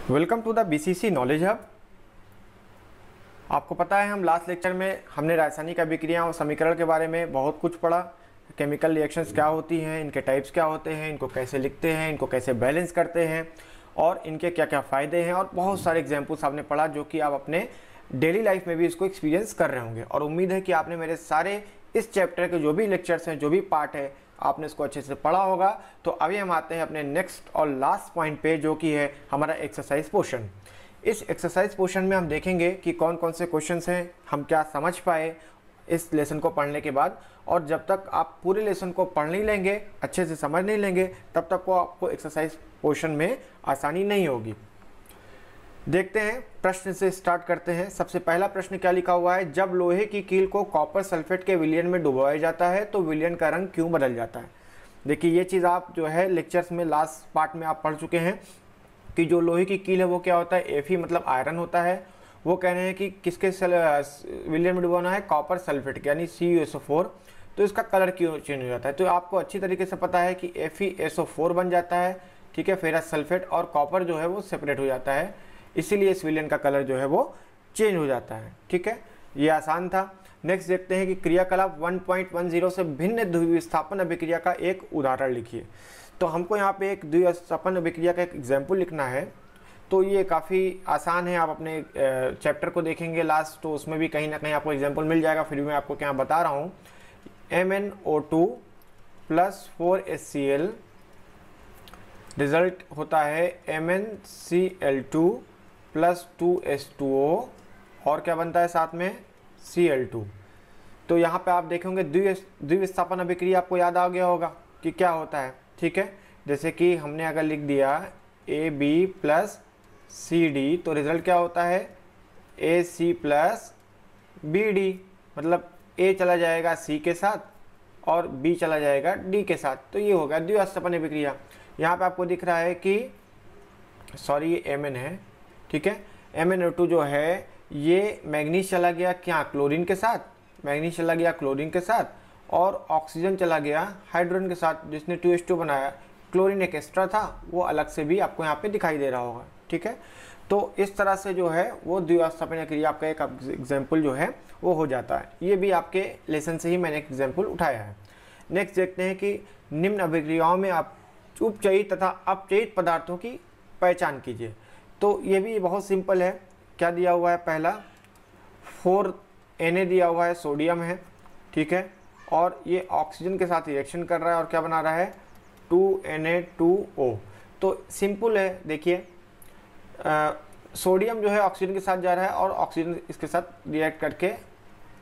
Welcome to the BCC knowledge hub. आपको पता है हम लास्ट लेक्चर में हमने रासायनिक अभिक्रिया और समीकरण के बारे में बहुत कुछ पढ़ा। केमिकल रिएक्शंस क्या होती हैं, इनके टाइप्स क्या होते हैं, इनको कैसे लिखते हैं, इनको कैसे बैलेंस करते हैं और इनके क्या क्या फ़ायदे हैं, और बहुत सारे एग्जाम्पल्स आपने पढ़ा जो कि आप अपने डेली लाइफ में भी इसको एक्सपीरियंस कर रहे होंगे। और उम्मीद है कि आपने मेरे सारे इस चैप्टर के जो भी लेक्चर्स हैं, जो भी पार्ट है, आपने इसको अच्छे से पढ़ा होगा। तो अभी हम आते हैं अपने नेक्स्ट और लास्ट पॉइंट पे, जो कि है हमारा एक्सरसाइज पोर्शन। इस एक्सरसाइज पोर्शन में हम देखेंगे कि कौन कौन से क्वेश्चंस हैं, हम क्या समझ पाए इस लेसन को पढ़ने के बाद। और जब तक आप पूरे लेसन को पढ़ नहीं लेंगे, अच्छे से समझ नहीं लेंगे, तब तक वो आपको एक्सरसाइज पोर्शन में आसानी नहीं होगी। देखते हैं, प्रश्न से स्टार्ट करते हैं। सबसे पहला प्रश्न क्या लिखा हुआ है, जब लोहे की कील को कॉपर सल्फेट के विलयन में डुबोया जाता है तो विलयन का रंग क्यों बदल जाता है। देखिए, ये चीज़ आप जो है लेक्चर्स में लास्ट पार्ट में आप पढ़ चुके हैं कि जो लोहे की कील है वो क्या होता है, Fe मतलब आयरन होता है। वो कह रहे हैं कि किसके विलयन में डुबाना है, कॉपर सल्फेट के, यानी CuSO4। तो इसका कलर क्यों चेंज हो जाता है, तो आपको अच्छी तरीके से पता है कि FeSO4 बन जाता है, ठीक है, फेरस सल्फेट और कॉपर जो है वो सेपरेट हो जाता है, इसीलिए इस विलयन का कलर जो है वो चेंज हो जाता है। ठीक है, ये आसान था। नेक्स्ट देखते हैं कि क्रियाकलाप 1.10 से भिन्न द्विविस्थापन अभिक्रिया का एक उदाहरण लिखिए। तो हमको यहाँ पे एक द्विविस्थापन अभिक्रिया का एक एग्जाम्पल लिखना है। तो ये काफ़ी आसान है, आप अपने चैप्टर को देखेंगे लास्ट, तो उसमें भी कहीं ना कहीं आपको एग्जाम्पल मिल जाएगा। फिर भी मैं आपको क्या बता रहा हूँ, MnO2 + 4HCl रिजल्ट होता है MnCl2 + 2H2O, और क्या बनता है साथ में Cl2। तो यहाँ पे आप देखेंगे द्विविस्थापन अभिक्रिया आपको याद आ गया होगा कि क्या होता है। ठीक है, जैसे कि हमने अगर लिख दिया AB + CD, तो रिजल्ट क्या होता है AC + BD, मतलब A चला जाएगा C के साथ और B चला जाएगा D के साथ। तो ये होगा द्विविस्थापन अभिक्रिया। यहाँ पे आपको दिख रहा है कि सॉरी ये Mn है, ठीक है, MnO2 जो है ये मैग्नीज चला गया क्या, क्लोरीन के साथ, मैग्नीज चला गया क्लोरीन के साथ, और ऑक्सीजन चला गया हाइड्रोजन के साथ, जिसने 2H2 बनाया। क्लोरीन एक एक्स्ट्रा था, वो अलग से भी आपको यहाँ पे दिखाई दे रहा होगा। ठीक है, तो इस तरह से जो है वो द्विविस्थापन क्रिया आपका एक एग्जाम्पल जो है वो हो जाता है। ये भी आपके लेसन से ही मैंने एक एग्जाम्पल उठाया है। नेक्स्ट देखते हैं कि निम्न अभिक्रियाओं में आप उपचयित तथा अपचयित पदार्थों की पहचान कीजिए। तो ये भी बहुत सिंपल है। क्या दिया हुआ है, पहला 4Na दिया हुआ है, सोडियम है, ठीक है, और ये ऑक्सीजन के साथ रिएक्शन कर रहा है और क्या बना रहा है 2Na2O। तो सिंपल है, देखिए सोडियम जो है ऑक्सीजन के साथ जा रहा है और ऑक्सीजन इसके साथ रिएक्ट करके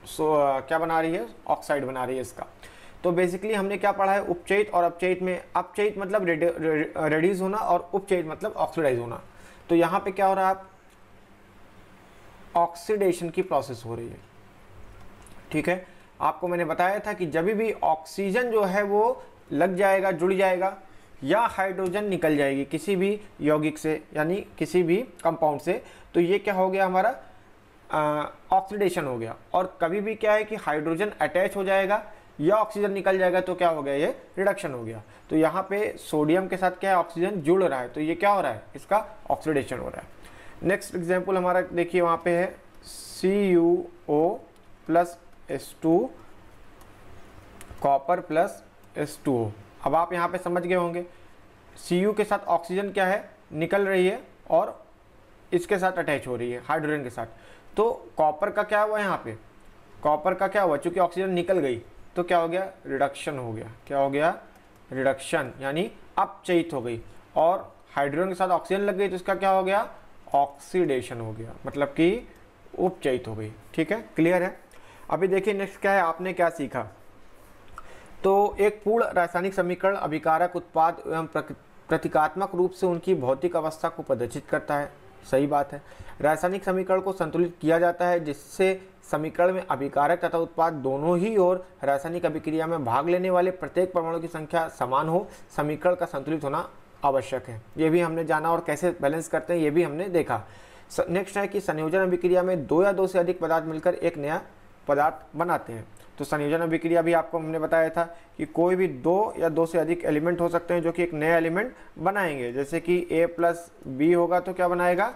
क्या बना रही है, ऑक्साइड बना रही है इसका। तो बेसिकली हमने क्या पढ़ा है, उपचयित और अपचयित में, अपचयित मतलब रेड्यूस होना और उपचयित मतलब ऑक्सीडाइज होना। तो यहाँ पे क्या हो रहा है, ऑक्सीडेशन की प्रोसेस हो रही है। ठीक है, आपको मैंने बताया था कि जब भी ऑक्सीजन जो है वो लग जाएगा, जुड़ जाएगा, या हाइड्रोजन निकल जाएगी किसी भी यौगिक से, यानी किसी भी कंपाउंड से, तो ये क्या हो गया हमारा ऑक्सीडेशन हो गया। और कभी भी क्या है कि हाइड्रोजन अटैच हो जाएगा या ऑक्सीजन निकल जाएगा, तो क्या हो गया, ये रिडक्शन हो गया। तो यहाँ पे सोडियम के साथ क्या है, ऑक्सीजन जुड़ रहा है, तो ये क्या हो रहा है, इसका ऑक्सीडेशन हो रहा है। नेक्स्ट एग्जाम्पल हमारा देखिए, वहाँ पे है CuO + H2 कॉपर + H2O। अब आप यहाँ पे समझ गए होंगे, Cu के साथ ऑक्सीजन क्या है, निकल रही है और इसके साथ अटैच हो रही है हाइड्रोजन के साथ। तो कॉपर का क्या हुआ, यहाँ पे कॉपर का क्या हुआ, चूंकि ऑक्सीजन निकल गई तो क्या हो गया, रिडक्शन हो गया। क्या हो गया, रिडक्शन, यानी अपचयित हो गई। और हाइड्रोजन के साथ ऑक्सीजन लग गई तो इसका क्या हो गया, ऑक्सीडेशन हो गया, मतलब कि उपचयित हो गई। ठीक है, क्लियर है। अभी देखिए नेक्स्ट क्या है, आपने क्या सीखा। तो एक पूर्ण रासायनिक समीकरण अभिकारक उत्पाद एवं प्रतीकात्मक रूप से उनकी भौतिक अवस्था को प्रदर्शित करता है। सही बात है, रासायनिक समीकरण को संतुलित किया जाता है जिससे समीकरण में अभिकारक तथा उत्पाद दोनों ही और रासायनिक अभिक्रिया में भाग लेने वाले प्रत्येक परमाणु की संख्या समान हो। समीकरण का संतुलित होना आवश्यक है, ये भी हमने जाना, और कैसे बैलेंस करते हैं ये भी हमने देखा। नेक्स्ट है कि संयोजन अभिक्रिया में 2 या 2 से अधिक पदार्थ मिलकर एक नया पदार्थ बनाते हैं। तो संयोजन अभिक्रिया भी आपको हमने बताया था कि कोई भी दो या दो से अधिक एलिमेंट हो सकते हैं जो कि एक नया एलिमेंट बनाएंगे। जैसे कि A प्लस बी होगा तो क्या बनाएगा,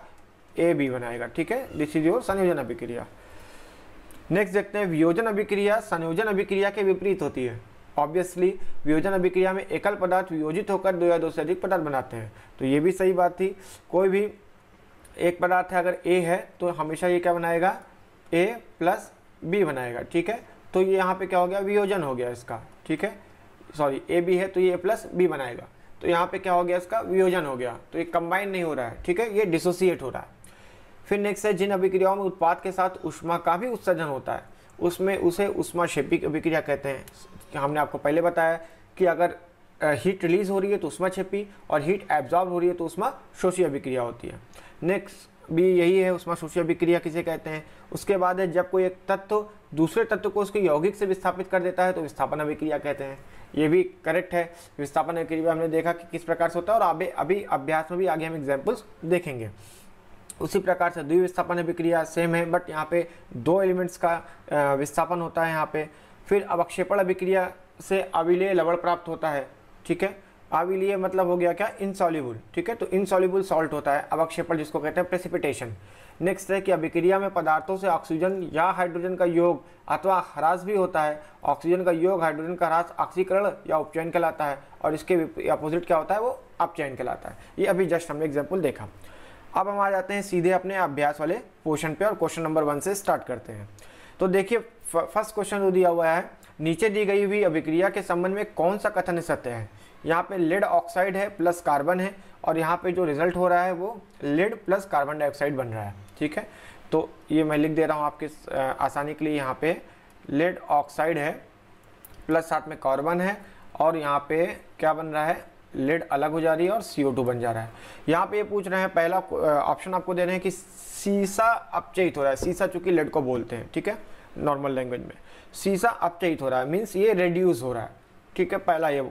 ए बी बनाएगा। ठीक है, दिस इज योर संयोजन अभिक्रिया। नेक्स्ट देखते हैं वियोजन अभिक्रिया संयोजन अभिक्रिया के विपरीत होती है। ऑब्वियसली वियोजन अभिक्रिया में एकल पदार्थ वियोजित होकर दो या दो से अधिक पदार्थ बनाते हैं, तो ये भी सही बात थी। कोई भी एक पदार्थ है अगर A है तो हमेशा ये क्या बनाएगा, A प्लस बी बनाएगा। ठीक है, तो ये यहाँ पे क्या हो गया, वियोजन हो गया इसका। ठीक है, सॉरी ए बी है तो ये A प्लस बी बनाएगा, तो यहाँ पे क्या हो गया, इसका वियोजन हो गया, तो ये कंबाइन नहीं हो रहा है। ठीक है, ये डिसोसिएट हो रहा है। फिर नेक्स्ट है जिन अभिक्रियाओं में उत्पाद के साथ ऊष्मा का भी उत्सर्जन होता है उसमें उसे ऊष्माक्षेपी अभिक्रिया कहते हैं। हमने आपको पहले बताया कि अगर हीट रिलीज हो रही है तो ऊष्माक्षेपी और हीट एब्जॉर्ब हो रही है तो ऊष्माशोषी अभिक्रिया होती है। नेक्स्ट भी यही है, ऊष्माशोषी अभिक्रिया किसे कहते हैं। उसके बाद है जब कोई एक तत्व दूसरे तत्व को उसके यौगिक से विस्थापित कर देता है तो विस्थापन अभिक्रिया कहते हैं। ये भी करेक्ट है। विस्थापन अभिक्रिया हमने देखा कि किस प्रकार से होता है और अभी अभ्यास में भी आगे हम एग्जाम्पल्स देखेंगे। उसी प्रकार से द्विविस्थापन अभिक्रिया सेम है, बट यहाँ पे दो एलिमेंट्स का विस्थापन होता है यहाँ पे। फिर अवक्षेपण अभिक्रिया से अविलेय लवण प्राप्त होता है। ठीक है, अविलेय मतलब हो गया क्या, इनसॉल्युबल। ठीक है, तो इनसॉल्युबल सॉल्ट होता है अवक्षेपण, जिसको कहते हैं प्रेसिपिटेशन। नेक्स्ट है कि अभिक्रिया में पदार्थों से ऑक्सीजन या हाइड्रोजन का योग अथवा ह्रास भी होता है। ऑक्सीजन का योग, हाइड्रोजन का ह्रास ऑक्सीकरण या उपचयन कहलाता है, और इसके अपोजिट क्या होता है, वो अपचयन कहलाता है। ये अभी जस्ट हमने एग्जाम्पल देखा। अब हम आ जाते हैं सीधे अपने अभ्यास वाले क्वेश्चन पे, और क्वेश्चन नंबर 1 से स्टार्ट करते हैं। तो देखिए फर्स्ट क्वेश्चन जो दिया हुआ है, नीचे दी गई हुई अभिक्रिया के संबंध में कौन सा कथन सत्य है। यहाँ पे लेड ऑक्साइड है प्लस कार्बन है, और यहाँ पे जो रिजल्ट हो रहा है वो लेड प्लस कार्बन डाइऑक्साइड बन रहा है। ठीक है, तो ये मैं लिख दे रहा हूँ आपके आसानी के लिए। यहाँ पे लेड ऑक्साइड है प्लस साथ में कार्बन है, और यहाँ पे क्या बन रहा है, लेड अलग हो जा रही है और CO2 बन जा रहा है। यहाँ पे ये पूछ रहे हैं, पहला ऑप्शन आपको दे रहे हैं कि सीसा अपचयित हो रहा है। सीसा चूंकि लेड को बोलते हैं, ठीक है, नॉर्मल लैंग्वेज में सीसा अपचयित हो रहा है, मीन्स ये रेड्यूस हो रहा है। ठीक है, पहला ये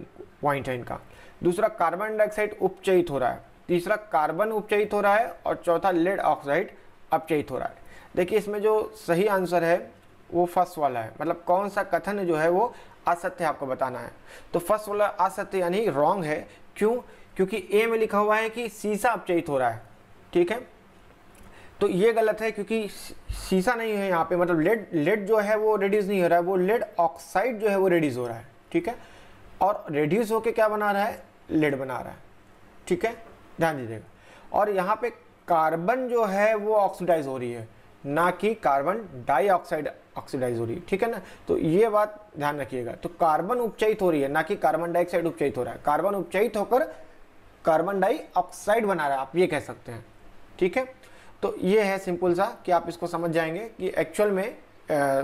पॉइंट है इनका। दूसरा कार्बन डाइऑक्साइड उपचयित हो रहा है, तीसरा कार्बन उपचयित हो रहा है, और चौथा लेड ऑक्साइड अपचयित हो रहा है। देखिए इसमें जो सही आंसर है वो फर्स्ट वाला है, मतलब कौन सा कथन जो है वो असत्य आपको बताना है। तो फर्स्ट वाला असत्य यानी रॉन्ग है। क्यों? क्योंकि ए में लिखा हुआ है कि सीसा अपचयित हो रहा है। ठीक है, तो ये गलत है, क्योंकि सीसा नहीं है यहाँ पे, मतलब लेड जो है वो रेड्यूस नहीं हो रहा है, वो लेड ऑक्साइड जो है वो रेड्यूस हो रहा है। ठीक है, और रेड्यूस होके क्या बना रहा है, लेड बना रहा है। ठीक है, ध्यान दीजिएगा। और यहाँ पे कार्बन जो है वो ऑक्सीडाइज हो रही है, ना कि कार्बन डाइऑक्साइड ऑक्सीडाइज हो रही है। ठीक है ना, तो ये बात ध्यान रखिएगा। तो कार्बन उपचयित हो रही है, ना कि कार्बन डाइऑक्साइड उपचयित हो रहा है। कार्बन उपचयित होकर कार्बन डाइऑक्साइड बना रहा है, आप ये कह सकते हैं। ठीक है, तो ये है सिंपल सा कि आप इसको समझ जाएंगे कि एक्चुअल में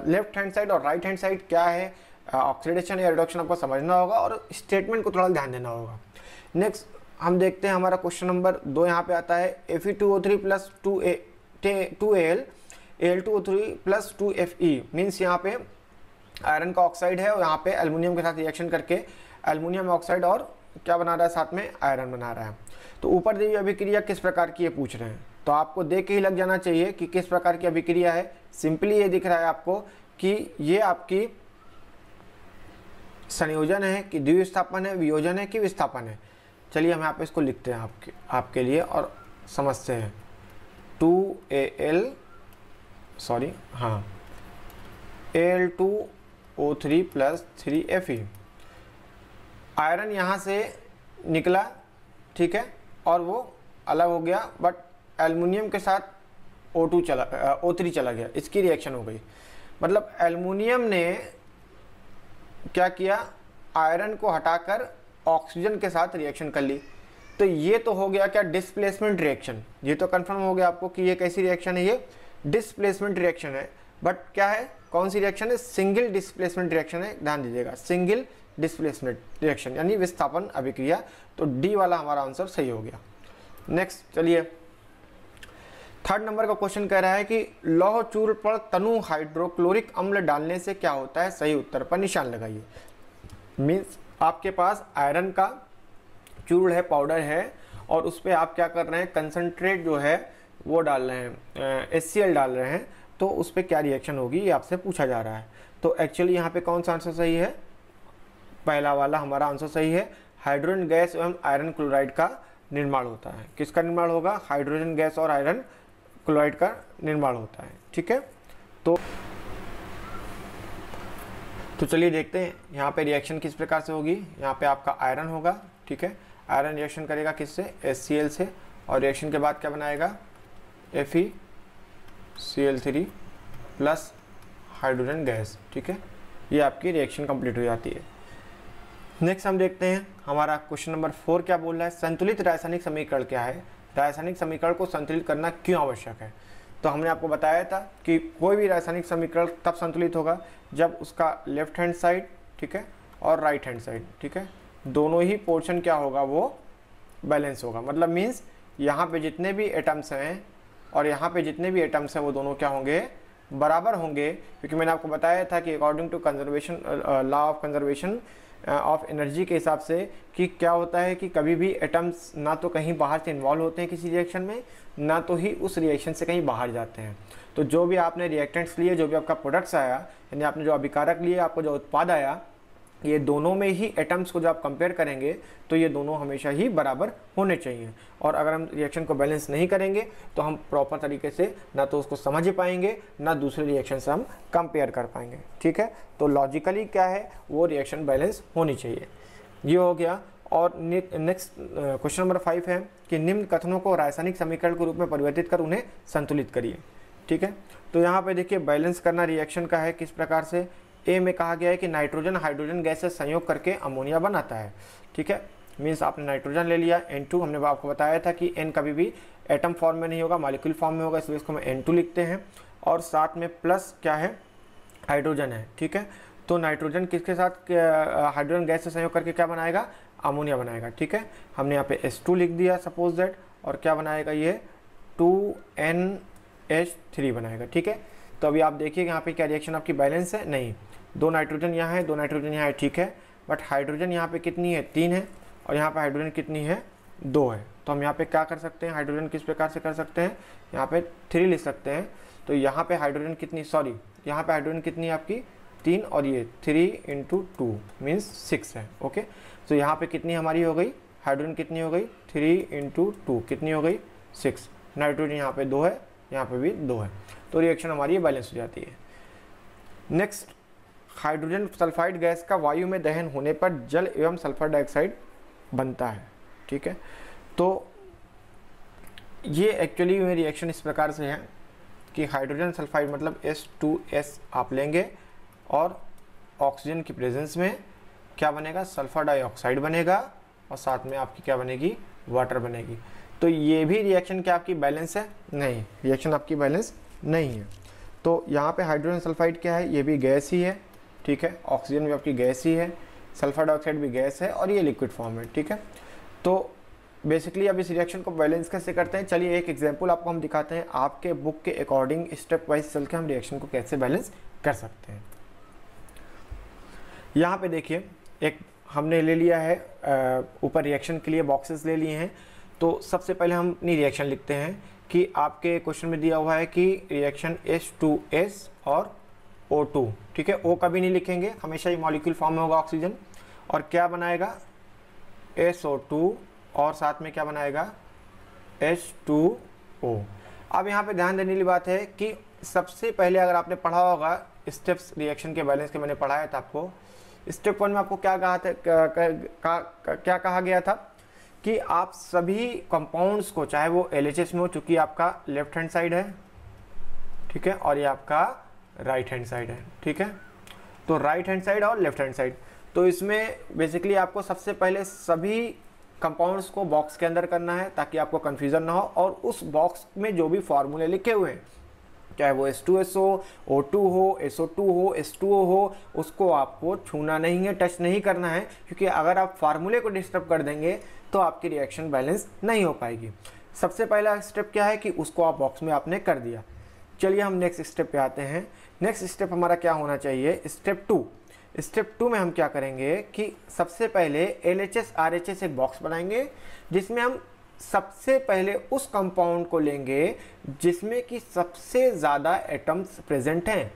लेफ्ट हैंड साइड और राइट हैंड साइड क्या है, ऑक्सीडेशन या रिडक्शन आपको समझना होगा, और स्टेटमेंट को थोड़ा ध्यान देना होगा। नेक्स्ट हम देखते हैं, हमारा क्वेश्चन नंबर 2 यहाँ पे आता है Fe2O3 plus 2Al Al2O3 plus 2Fe, means यहाँ पे आयरन का ऑक्साइड है और यहाँ पे एल्युमिनियम के साथ रिएक्शन करके एल्युमिनियम ऑक्साइड और क्या बना रहा है, साथ में आयरन बना रहा है। तो ऊपर दी हुई अभिक्रिया किस प्रकार की ये पूछ रहे हैं, तो आपको देख के ही लग जाना चाहिए कि किस प्रकार की अभिक्रिया है। सिंपली ये दिख रहा है आपको कि ये आपकी संयोजन है कि द्विविस्थापन है, वियोजन है कि विस्थापन है। चलिए हम यहाँ पे इसको लिखते हैं आपके लिए और समझते हैं। Al2O3 प्लस 3Fe, आयरन यहाँ से निकला, ठीक है, और वो अलग हो गया, बट एल्युमिनियम के साथ O3 चला गया, इसकी रिएक्शन हो गई। मतलब एल्युमिनियम ने क्या किया, आयरन को हटाकर ऑक्सीजन के साथ रिएक्शन कर ली। तो ये तो हो गया क्या, डिस्प्लेसमेंट रिएक्शन। ये तो कंफर्म हो गया आपको कि ये कैसी रिएक्शन है, ये डिस्प्लेसमेंट रिएक्शन है। बट क्या है, कौन सी रिएक्शन है, सिंगल डिस्प्लेसमेंट रिएक्शन है। ध्यान दीजिएगा, सिंगल डिस्प्लेसमेंट रिएक्शन यानी विस्थापन अभिक्रिया। तो डी वाला हमारा आंसर सही हो गया। नेक्स्ट चलिए, थर्ड नंबर का क्वेश्चन कह रहा है कि लौह चूर्ण पर तनु हाइड्रोक्लोरिक अम्ल डालने से क्या होता है, सही उत्तर पर निशान लगाइए। मीन्स आपके पास आयरन का चूर्ण है, पाउडर है, और उस पर आप क्या कर रहे हैं, कंसंट्रेट जो है वो डाल रहे हैं, HCl डाल रहे हैं। तो उस पर क्या रिएक्शन होगी ये आपसे पूछा जा रहा है। तो एक्चुअली यहाँ पे कौन सा आंसर सही है, पहला वाला हमारा आंसर सही है। हाइड्रोजन गैस एवं आयरन क्लोराइड का निर्माण होता है। किसका निर्माण होगा, हाइड्रोजन गैस और आयरन क्लोराइड का निर्माण होता है। ठीक है, तो चलिए देखते हैं यहाँ पे रिएक्शन किस प्रकार से होगी। यहाँ पे आपका आयरन होगा, ठीक है, आयरन रिएक्शन करेगा किससे, HCl से, और रिएक्शन के बाद क्या बनाएगा, FeCl3 प्लस हाइड्रोजन गैस। ठीक है, ये आपकी रिएक्शन कंप्लीट हो जाती है। नेक्स्ट हम देखते हैं हमारा क्वेश्चन नंबर 4 क्या बोल रहा है, संतुलित रासायनिक समीकरण क्या है, रासायनिक समीकरण को संतुलित करना क्यों आवश्यक है। तो हमने आपको बताया था कि कोई भी रासायनिक समीकरण तब संतुलित होगा जब उसका लेफ्ट हैंड साइड, ठीक है, और राइट हैंड साइड, ठीक है, दोनों ही पोर्शन क्या होगा, वो बैलेंस होगा। मतलब मीन्स यहाँ पे जितने भी एटम्स हैं और यहाँ पे जितने भी एटम्स हैं वो दोनों क्या होंगे, बराबर होंगे। क्योंकि मैंने आपको बताया था कि according to conservation law of conservation of energy के हिसाब से कि क्या होता है कि कभी भी एटम्स ना तो कहीं बाहर से इन्वॉल्व होते हैं किसी रिएक्शन में, ना तो ही उस रिएक्शन से कहीं बाहर जाते हैं। तो जो भी आपने रिएक्टेंट्स लिए, जो भी आपका प्रोडक्ट्स आया, यानी आपने जो अभिकारक लिए, आपको जो उत्पाद आया, ये दोनों में ही एटम्स को जब आप कंपेयर करेंगे तो ये दोनों हमेशा ही बराबर होने चाहिए। और अगर हम रिएक्शन को बैलेंस नहीं करेंगे तो हम प्रॉपर तरीके से ना तो उसको समझ ही पाएंगे, ना दूसरे रिएक्शन से हम कंपेयर कर पाएंगे। ठीक है, तो लॉजिकली क्या है, वो रिएक्शन बैलेंस होनी चाहिए। ये हो गया। और नेक्स्ट क्वेश्चन नंबर 5 है कि निम्न कथनों को रासायनिक समीकरण के रूप में परिवर्तित कर उन्हें संतुलित करिए। ठीक है, तो यहाँ पे देखिए बैलेंस करना रिएक्शन का है किस प्रकार से। ए में कहा गया है कि नाइट्रोजन हाइड्रोजन गैस से संयोग करके अमोनिया बनाता है। ठीक है, मीन्स आपने नाइट्रोजन ले लिया, N2, हमने आपको बताया था कि N कभी भी एटम फॉर्म में नहीं होगा, मॉलिक्यूल फॉर्म में होगा, इसलिए इसको हम N2 लिखते हैं। और साथ में प्लस क्या है, हाइड्रोजन है। ठीक है, तो नाइट्रोजन किसके साथ हाइड्रोजन गैस से संयोग करके क्या बनाएगा, अमोनिया बनाएगा। ठीक है, हमने यहाँ पे H2 लिख दिया सपोज दैट, और क्या बनाएगा ये 2NH3 बनाएगा। ठीक है, तो अभी आप देखिए यहाँ पे क्या रिएक्शन आपकी बैलेंस है, नहीं, 2 नाइट्रोजन यहाँ है, 2 नाइट्रोजन यहाँ है, ठीक है, बट हाइड्रोजन यहाँ पे कितनी है, 3 है, और यहाँ पे हाइड्रोजन कितनी है, 2 है। तो हम यहाँ पे क्या कर सकते हैं, हाइड्रोजन किस प्रकार से कर सकते हैं, यहाँ पे 3 लिख सकते हैं। तो यहाँ पे हाइड्रोजन कितनी, सॉरी, यहाँ पे हाइड्रोजन कितनी है आपकी 3, और ये 3 × 2 मीन्स 6 है। ओके, तो यहाँ पे कितनी हमारी हो गई, हाइड्रोजन कितनी हो गई, 3 × 2 कितनी हो गई, 6। नाइट्रोजन यहाँ पे 2 है, यहाँ पे भी 2 है, तो रिएक्शन हमारी बैलेंस हो जाती है। नेक्स्ट, हाइड्रोजन सल्फाइड गैस का वायु में दहन होने पर जल एवं सल्फर डाइऑक्साइड बनता है। ठीक है, तो ये एक्चुअली में रिएक्शन इस प्रकार से है कि हाइड्रोजन सल्फाइड मतलब H2S आप लेंगे और ऑक्सीजन की प्रेजेंस में क्या बनेगा, सल्फर डाइऑक्साइड बनेगा, और साथ में आपकी क्या बनेगी, वाटर बनेगी। तो ये भी रिएक्शन क्या आपकी बैलेंस है, नहीं, रिएक्शन आपकी बैलेंस नहीं है। तो यहाँ पे हाइड्रोजन सल्फाइड क्या है, ये भी गैस ही है। ठीक है, ऑक्सीजन भी आपकी गैस ही है, सल्फर डाइऑक्साइड भी गैस है, और ये लिक्विड फॉर्म है। ठीक है, तो बेसिकली अब इस रिएक्शन को बैलेंस कैसे करते हैं, चलिए एक एग्जांपल आपको हम दिखाते हैं। आपके बुक के अकॉर्डिंग स्टेप वाइज चल के हम रिएक्शन को कैसे बैलेंस कर सकते हैं। यहाँ पे देखिए, एक हमने ले लिया है ऊपर रिएक्शन के लिए बॉक्सेस ले लिए हैं। तो सबसे पहले हम अपनी रिएक्शन लिखते हैं कि आपके क्वेश्चन में दिया हुआ है कि रिएक्शन H2S और O2। ठीक है, O कभी नहीं लिखेंगे, हमेशा ही मॉलिक्यूल फॉर्म में होगा ऑक्सीजन, और क्या बनाएगा SO2, और साथ में क्या बनाएगा H2O। अब यहाँ पे ध्यान देने वाली बात है कि सबसे पहले अगर आपने पढ़ा होगा स्टेप्स रिएक्शन के बैलेंस के, मैंने पढ़ाया था आपको, स्टेप 1 में आपको क्या कहा था, क्या कहा गया था कि आप सभी कंपाउंड्स को, चाहे वो LHS में हो, चूंकि आपका लेफ्ट हैंड साइड है, ठीक है, और ये आपका राइट हैंड साइड है। ठीक है, तो राइट हैंड साइड और लेफ्ट हैंड साइड, तो इसमें बेसिकली आपको सबसे पहले सभी कंपाउंड्स को बॉक्स के अंदर करना है ताकि आपको कन्फ्यूज़न ना हो, और उस बॉक्स में जो भी फॉर्मूले लिखे हुए हैं, चाहे वो H2S हो, O2 हो, SO2 हो, H2O हो, उसको आपको छूना नहीं है, टच नहीं करना है, क्योंकि अगर आप फार्मूले को डिस्टर्ब कर देंगे तो आपकी रिएक्शन बैलेंस नहीं हो पाएगी। सबसे पहला स्टेप क्या है कि उसको आप बॉक्स में आपने कर दिया। चलिए हम नेक्स्ट स्टेप पे आते हैं। नेक्स्ट स्टेप हमारा क्या होना चाहिए, स्टेप 2। स्टेप 2 में हम क्या करेंगे कि सबसे पहले LHS RHS एक बॉक्स बनाएंगे, जिसमें हम सबसे पहले उस कंपाउंड को लेंगे जिसमें कि सबसे ज़्यादा एटम्स प्रेजेंट हैं।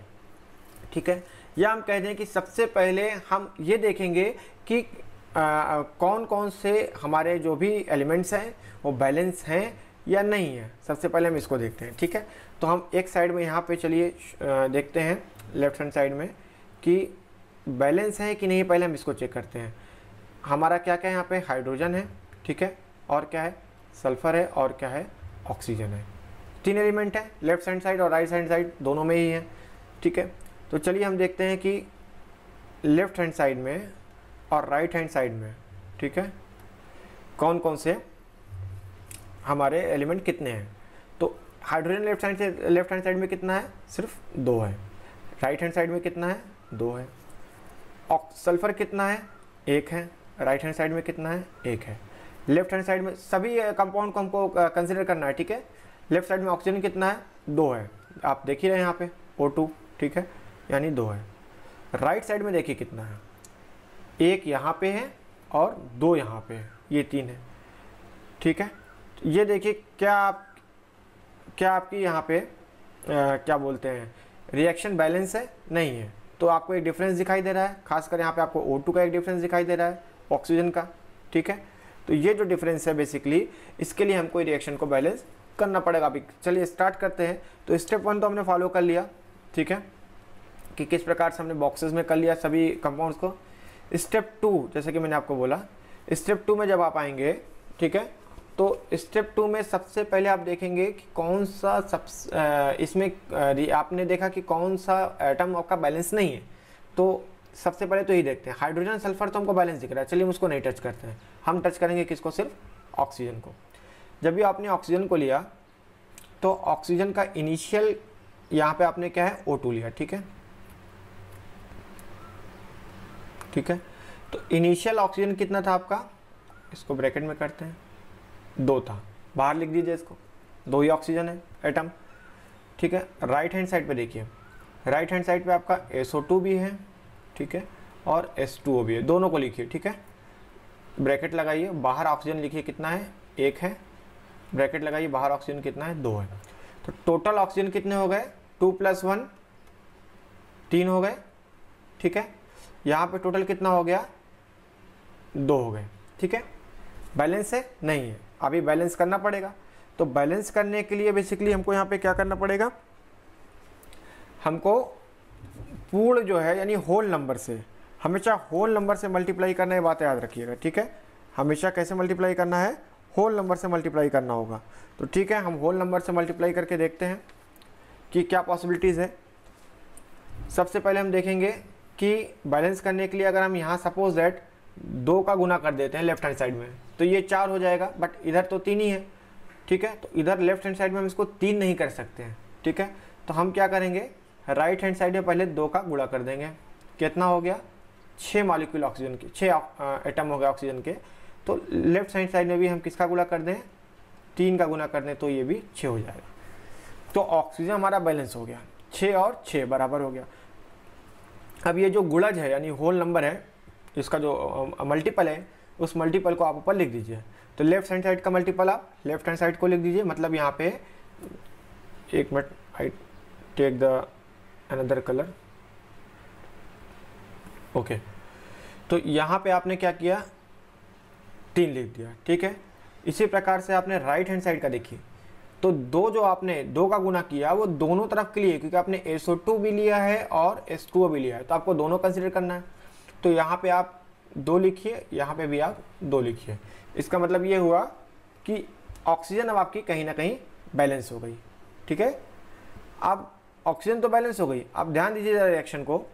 ठीक है, या हम कह दें कि सबसे पहले हम ये देखेंगे कि कौन कौन से हमारे जो भी एलिमेंट्स हैं वो बैलेंस हैं या नहीं है। सबसे पहले हम इसको देखते हैं, ठीक है। तो हम एक साइड में यहाँ पे चलिए देखते हैं लेफ्ट हैंड साइड में कि बैलेंस है कि नहीं, पहले हम इसको चेक करते हैं। हमारा क्या क्या है यहाँ पे, हाइड्रोजन है, ठीक है, और क्या है, सल्फ़र है, और क्या है, ऑक्सीजन है। 3 एलिमेंट है, लेफ्ट हैंड साइड और राइट हैंड साइड दोनों में ही है, ठीक है। तो चलिए हम देखते हैं कि लेफ्ट हैंड साइड में और राइट हैंड साइड में, ठीक है, कौन कौन से हमारे एलिमेंट कितने हैं। तो हाइड्रोजन लेफ्ट हैंड साइड में कितना है, सिर्फ 2 है। राइट हैंड साइड में कितना है, 2 है। सल्फर कितना है, 1 है। राइट हैंड साइड में कितना है, 1 है। लेफ्ट हैंड साइड में सभी कंपाउंड को हमको कंसिडर करना है, ठीक है। लेफ्ट साइड में ऑक्सीजन कितना है, 2 है, आप देख ही रहे हैं यहाँ पे O2, ठीक है, यानी 2 है। राइट साइड में देखिए कितना है, 1 यहाँ पे है और 2 यहाँ पे है, ये 3 है, ठीक है। ये देखिए क्या आपकी यहाँ पे क्या बोलते हैं, रिएक्शन बैलेंस है, नहीं है। तो आपको एक डिफरेंस दिखाई दे रहा है, खासकर यहाँ पे आपको O2 का एक डिफरेंस दिखाई दे रहा है ऑक्सीजन का, ठीक है। तो ये जो डिफरेंस है बेसिकली, इसके लिए हमको रिएक्शन को बैलेंस करना पड़ेगा। अभी चलिए स्टार्ट करते हैं। तो स्टेप 1 तो हमने फॉलो कर लिया, ठीक है, कि किस प्रकार से हमने बॉक्सेस में कर लिया सभी कंपाउंड्स को। स्टेप 2 जैसे कि मैंने आपको बोला, स्टेप 2 में जब आप आएंगे, ठीक है, तो स्टेप 2 में सबसे पहले आप देखेंगे कि कौन सा इसमें आपने देखा कि कौन सा एटम आपका बैलेंस नहीं है। तो सबसे पहले तो यही देखते हैं, हाइड्रोजन सल्फर तो हमको बैलेंस दिख रहा है, चलिए हम उसको नहीं टच करते हैं, हम टच करेंगे किसको, सिर्फ ऑक्सीजन को। जब भी आपने ऑक्सीजन को लिया तो ऑक्सीजन का इनिशियल यहाँ पे आपने क्या है, O2 लिया, ठीक है, ठीक है। तो इनिशियल ऑक्सीजन कितना था आपका, इसको ब्रैकेट में करते हैं, 2 था, बाहर लिख दीजिए इसको, 2 ही ऑक्सीजन है एटम, ठीक है। राइट हैंड साइड पे देखिए, राइट हैंड साइड पे आपका SO2 भी है, ठीक है, और H2O भी है, दोनों को लिखिए, ठीक है। ब्रैकेट लगाइए, बाहर ऑक्सीजन लिखिए कितना है, 1 है, ब्रैकेट लगाइए, बाहर ऑक्सीजन कितना है, 2 है। तो टोटल ऑक्सीजन कितने हो गए, 2 + 1 3 हो गए, ठीक है। यहाँ पे टोटल कितना हो गया, 2 हो गए, ठीक है। बैलेंस है, नहीं है, अभी बैलेंस करना पड़ेगा। तो बैलेंस करने के लिए बेसिकली हमको यहाँ पे क्या करना पड़ेगा, हमको पूर्ण जो है यानी होल नंबर से, हमेशा होल नंबर से मल्टीप्लाई करना, ये बात याद रखिएगा, ठीक है। हमेशा कैसे मल्टीप्लाई करना है, होल नंबर से मल्टीप्लाई करना होगा। तो ठीक है, हम होल नंबर से मल्टीप्लाई करके देखते हैं कि क्या पॉसिबिलिटीज़ है। सबसे पहले हम देखेंगे कि बैलेंस करने के लिए अगर हम यहाँ सपोज दैट 2 का गुना कर देते हैं लेफ्ट हैंड साइड में, तो ये 4 हो जाएगा, बट इधर तो 3 ही है, ठीक है। तो इधर लेफ्ट हैंड साइड में हम इसको 3 नहीं कर सकते हैं, ठीक है। तो हम क्या करेंगे, राइट हैंड साइड में पहले 2 का गुणा कर देंगे, कितना हो गया, 6 मॉलिक्यूल ऑक्सीजन के, 6 एटम हो गए ऑक्सीजन के। तो लेफ्ट हैंड साइड में भी हम किसका गुणा कर दें, 3 का गुणा कर दें, तो ये भी 6 हो जाएगा। तो ऑक्सीजन हमारा बैलेंस हो गया, 6 और 6 बराबर हो गया। अब ये जो गुणज है यानी होल नंबर है, इसका जो मल्टीपल है, उस मल्टीपल को आप ऊपर लिख दीजिए। तो लेफ्ट हैंड साइड का मल्टीपल आप लेफ्ट हैंड साइड को लिख दीजिए, मतलब यहाँ पे, एक minute, I take the another colour, okay. तो यहाँ पे आपने क्या किया, 3 लिख दिया, ठीक है। इसी प्रकार से आपने राइट हैंड साइड का देखिए, तो 2 जो आपने 2 का गुना किया वो दोनों तरफ के लिए, क्योंकि आपने SO2 भी लिया है और H2O भी लिया है, तो आपको दोनों कंसिडर करना है। तो यहाँ पे आप 2 लिखिए, यहाँ पे भी आप 2 लिखिए। इसका मतलब ये हुआ कि ऑक्सीजन अब आपकी कहीं ना कहीं बैलेंस हो गई, ठीक है। अब ऑक्सीजन तो बैलेंस हो गई, आप ध्यान दीजिए रिएक्शन को,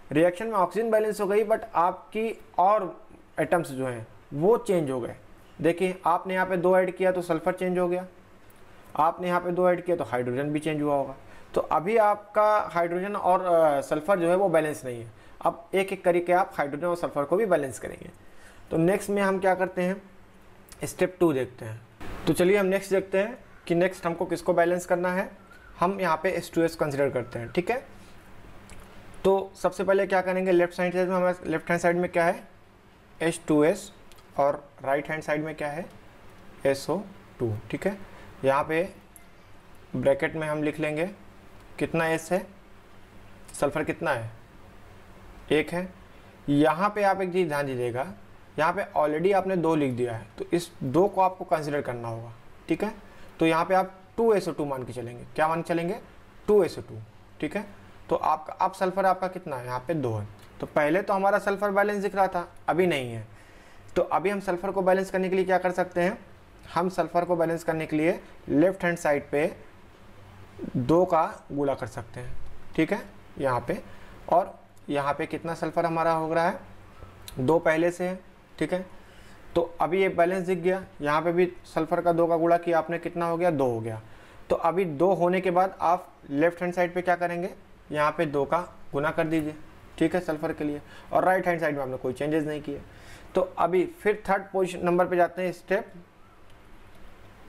रिएक्शन में ऑक्सीजन बैलेंस हो गई, बट आपकी और एटम्स जो हैं वो चेंज हो गए। देखिए, आपने यहाँ पे 2 ऐड किया तो सल्फर चेंज हो गया, आपने यहाँ पे 2 ऐड किया तो हाइड्रोजन भी चेंज हुआ होगा। तो अभी आपका हाइड्रोजन और सल्फर जो है वो बैलेंस नहीं है। अब एक एक करके आप हाइड्रोजन और सल्फर को भी बैलेंस करेंगे। तो नेक्स्ट में हम क्या करते हैं, स्टेप 2 देखते हैं। तो चलिए हम नेक्स्ट देखते हैं कि नेक्स्ट हमको किसको बैलेंस करना है। हम यहाँ पे H2S कंसिडर करते हैं, ठीक है। तो सबसे पहले क्या करेंगे, लेफ्ट हैंड साइड में हमारे लेफ्ट हैंड साइड में क्या है, H2S, और राइट हैंड साइड में क्या है, SO2, ठीक है। यहाँ पे ब्रैकेट में हम लिख लेंगे कितना S है, सल्फर कितना है, एक है। यहाँ पे आप एक चीज़ ध्यान दीजिएगा, यहाँ पे ऑलरेडी आपने 2 लिख दिया है, तो इस 2 को आपको कंसिडर करना होगा, ठीक है। तो यहाँ पे आप 2SO2 मान के चलेंगे, क्या मान के चलेंगे, 2SO2, ठीक है। तो आपका अब सल्फर आपका कितना है, यहाँ पे 2 है। तो पहले तो हमारा सल्फर बैलेंस दिख रहा था, अभी नहीं है। तो अभी हम सल्फर को बैलेंस करने के लिए क्या कर सकते हैं, हम सल्फर को बैलेंस करने के लिए लेफ्ट हैंड साइड पे 2 का गुणा कर सकते हैं, ठीक है, यहाँ पे। और यहाँ पे कितना सल्फर हमारा हो रहा है, 2 पहले से है, ठीक है। तो अभी ये बैलेंस दिख गया, यहाँ पे भी सल्फर का 2 का गुणा किया आपने, कितना हो गया, 2 हो गया। तो अभी 2 होने के बाद आप लेफ्ट हैंड साइड पे क्या करेंगे, यहाँ पे 2 का गुणा कर दीजिए, ठीक है, सल्फर के लिए। और राइट हैंड साइड में आपने कोई चेंजेस नहीं किए। तो अभी फिर थर्ड पोजीशन नंबर पे जाते हैं, स्टेप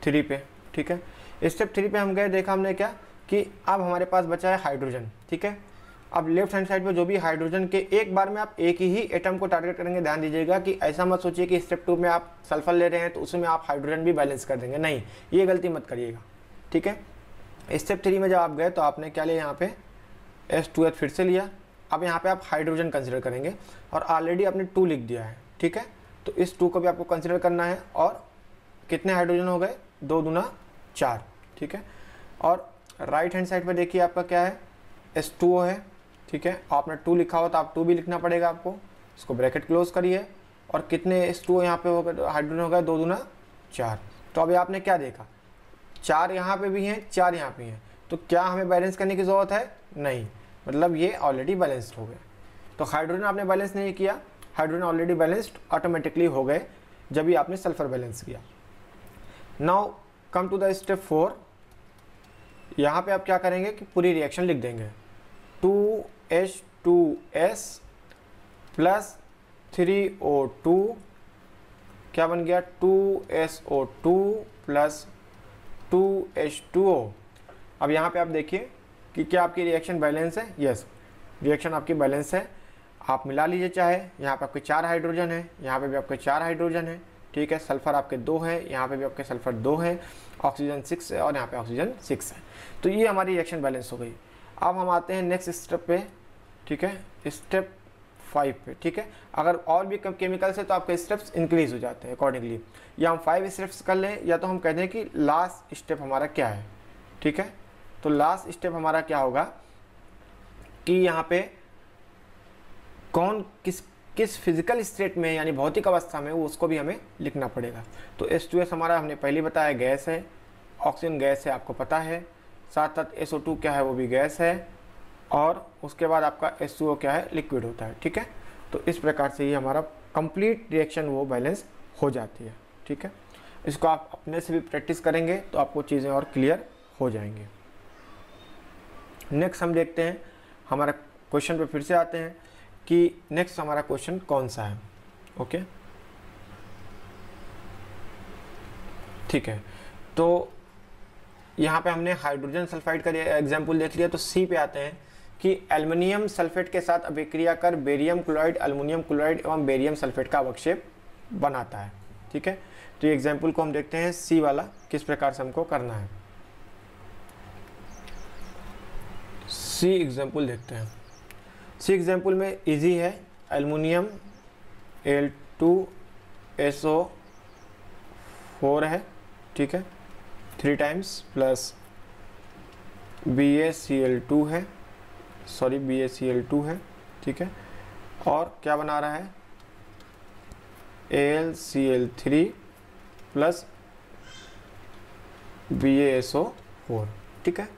3 पे, ठीक है। स्टेप 3 पे हम गए, देखा हमने क्या कि अब हमारे पास बचा है हाइड्रोजन, ठीक है। अब लेफ्ट हैंड साइड पे जो भी हाइड्रोजन के एक बार में आप एक ही एटम को टारगेट करेंगे। ध्यान दीजिएगा कि ऐसा मत सोचिए कि स्टेप 2 में आप सल्फर ले रहे हैं तो उसमें आप हाइड्रोजन भी बैलेंस कर देंगे, नहीं, ये गलती मत करिएगा, ठीक है। स्टेप 3 में जब आप गए तो आपने क्या लिया, यहाँ पे H2H फिर से लिया। अब यहाँ पे आप हाइड्रोजन कंसिडर करेंगे और ऑलरेडी आपने 2 लिख दिया है, ठीक है। तो इस 2 को भी आपको कंसिडर करना है। और कितने हाइड्रोजन हो गए, 2 दूना 4, ठीक है। और राइट हैंड साइड पर देखिए आपका क्या है, H2O है, ठीक है। आपने 2 लिखा हो तो आप 2 भी लिखना पड़ेगा आपको। इसको ब्रैकेट क्लोज करिए और कितने H2O यहाँ पे हो गए, हाइड्रोजन हो गए 2 दूना 4। तो अभी आपने क्या देखा, 4 यहाँ पे भी हैं, 4 यहाँ पे हैं। तो क्या हमें बैलेंस करने की ज़रूरत है, नहीं, मतलब ये ऑलरेडी बैलेंस्ड हो गए। तो हाइड्रोजन आपने बैलेंस नहीं किया, हाइड्रोजन ऑलरेडी बैलेंस्ड ऑटोमेटिकली हो गए जब भी आपने सल्फर बैलेंस किया। Now come to the step 4। यहाँ पे आप क्या करेंगे कि पूरी रिएक्शन लिख देंगे, 2H2S प्लस 3O2 क्या बन गया, 2SO2 प्लस 2H2O। अब यहाँ पे आप देखिए कि क्या आपकी रिएक्शन बैलेंस है, यस, रिएक्शन आपकी बैलेंस है। आप मिला लीजिए चाहे, यहाँ पे आपके 4 हाइड्रोजन है, यहाँ पे भी आपके 4 हाइड्रोजन है, ठीक है। सल्फर आपके 2 है, यहाँ पे भी आपके सल्फर 2 है, ऑक्सीजन 6 है और यहाँ पे ऑक्सीजन 6 है। तो ये हमारी रिएक्शन बैलेंस हो गई। अब हम आते हैं नेक्स्ट स्टेप पे, ठीक है, स्टेप 5 पे, ठीक है। अगर और भी केमिकल्स है तो आपके स्टेप्स इंक्रीज हो जाते हैं अकॉर्डिंगली। या हम 5 स्टेप्स कर लें या तो हम कहते हैं कि लास्ट स्टेप हमारा क्या है, ठीक है। तो लास्ट स्टेप हमारा क्या होगा कि यहाँ पे कौन किस फिजिकल स्टेट में यानी भौतिक अवस्था में वो उसको भी हमें लिखना पड़ेगा। तो H2S हमारा हमने पहले बताया गैस है, ऑक्सीजन गैस है आपको पता है, साथ साथ SO2 क्या है वो भी गैस है, और उसके बाद आपका H2O क्या है, लिक्विड होता है, ठीक है। तो इस प्रकार से ही हमारा कंप्लीट रिएक्शन वो बैलेंस हो जाती है, ठीक है। इसको आप अपने से भी प्रैक्टिस करेंगे तो आपको चीज़ें और क्लियर हो जाएंगी। नेक्स्ट हम देखते हैं, हमारा क्वेश्चन पे फिर से आते हैं कि नेक्स्ट हमारा क्वेश्चन कौन सा है, ओके, ठीक है। तो यहाँ पे हमने हाइड्रोजन सल्फाइड का एग्जाम्पल देख लिया। तो सी पे आते हैं कि एल्युमिनियम सल्फेट के साथ अभिक्रिया कर बेरियम क्लोराइड, अल्युमिनियम क्लोराइड एवं बेरियम सल्फेट का अवक्षेप बनाता है, ठीक है। तो ये एग्जाम्पल को हम देखते हैं, सी वाला किस प्रकार से हमको करना है। सी एग्जाम्पल देखते हैं। सी एग्जाम्पल में इजी है, एल्युमिनियम Al2SO4 है, ठीक है, 3 टाइम्स प्लस BaCl2 है, सॉरी BaCl2 है, ठीक है। और क्या बना रहा है, AlCl3 प्लस BaSO4, ठीक है।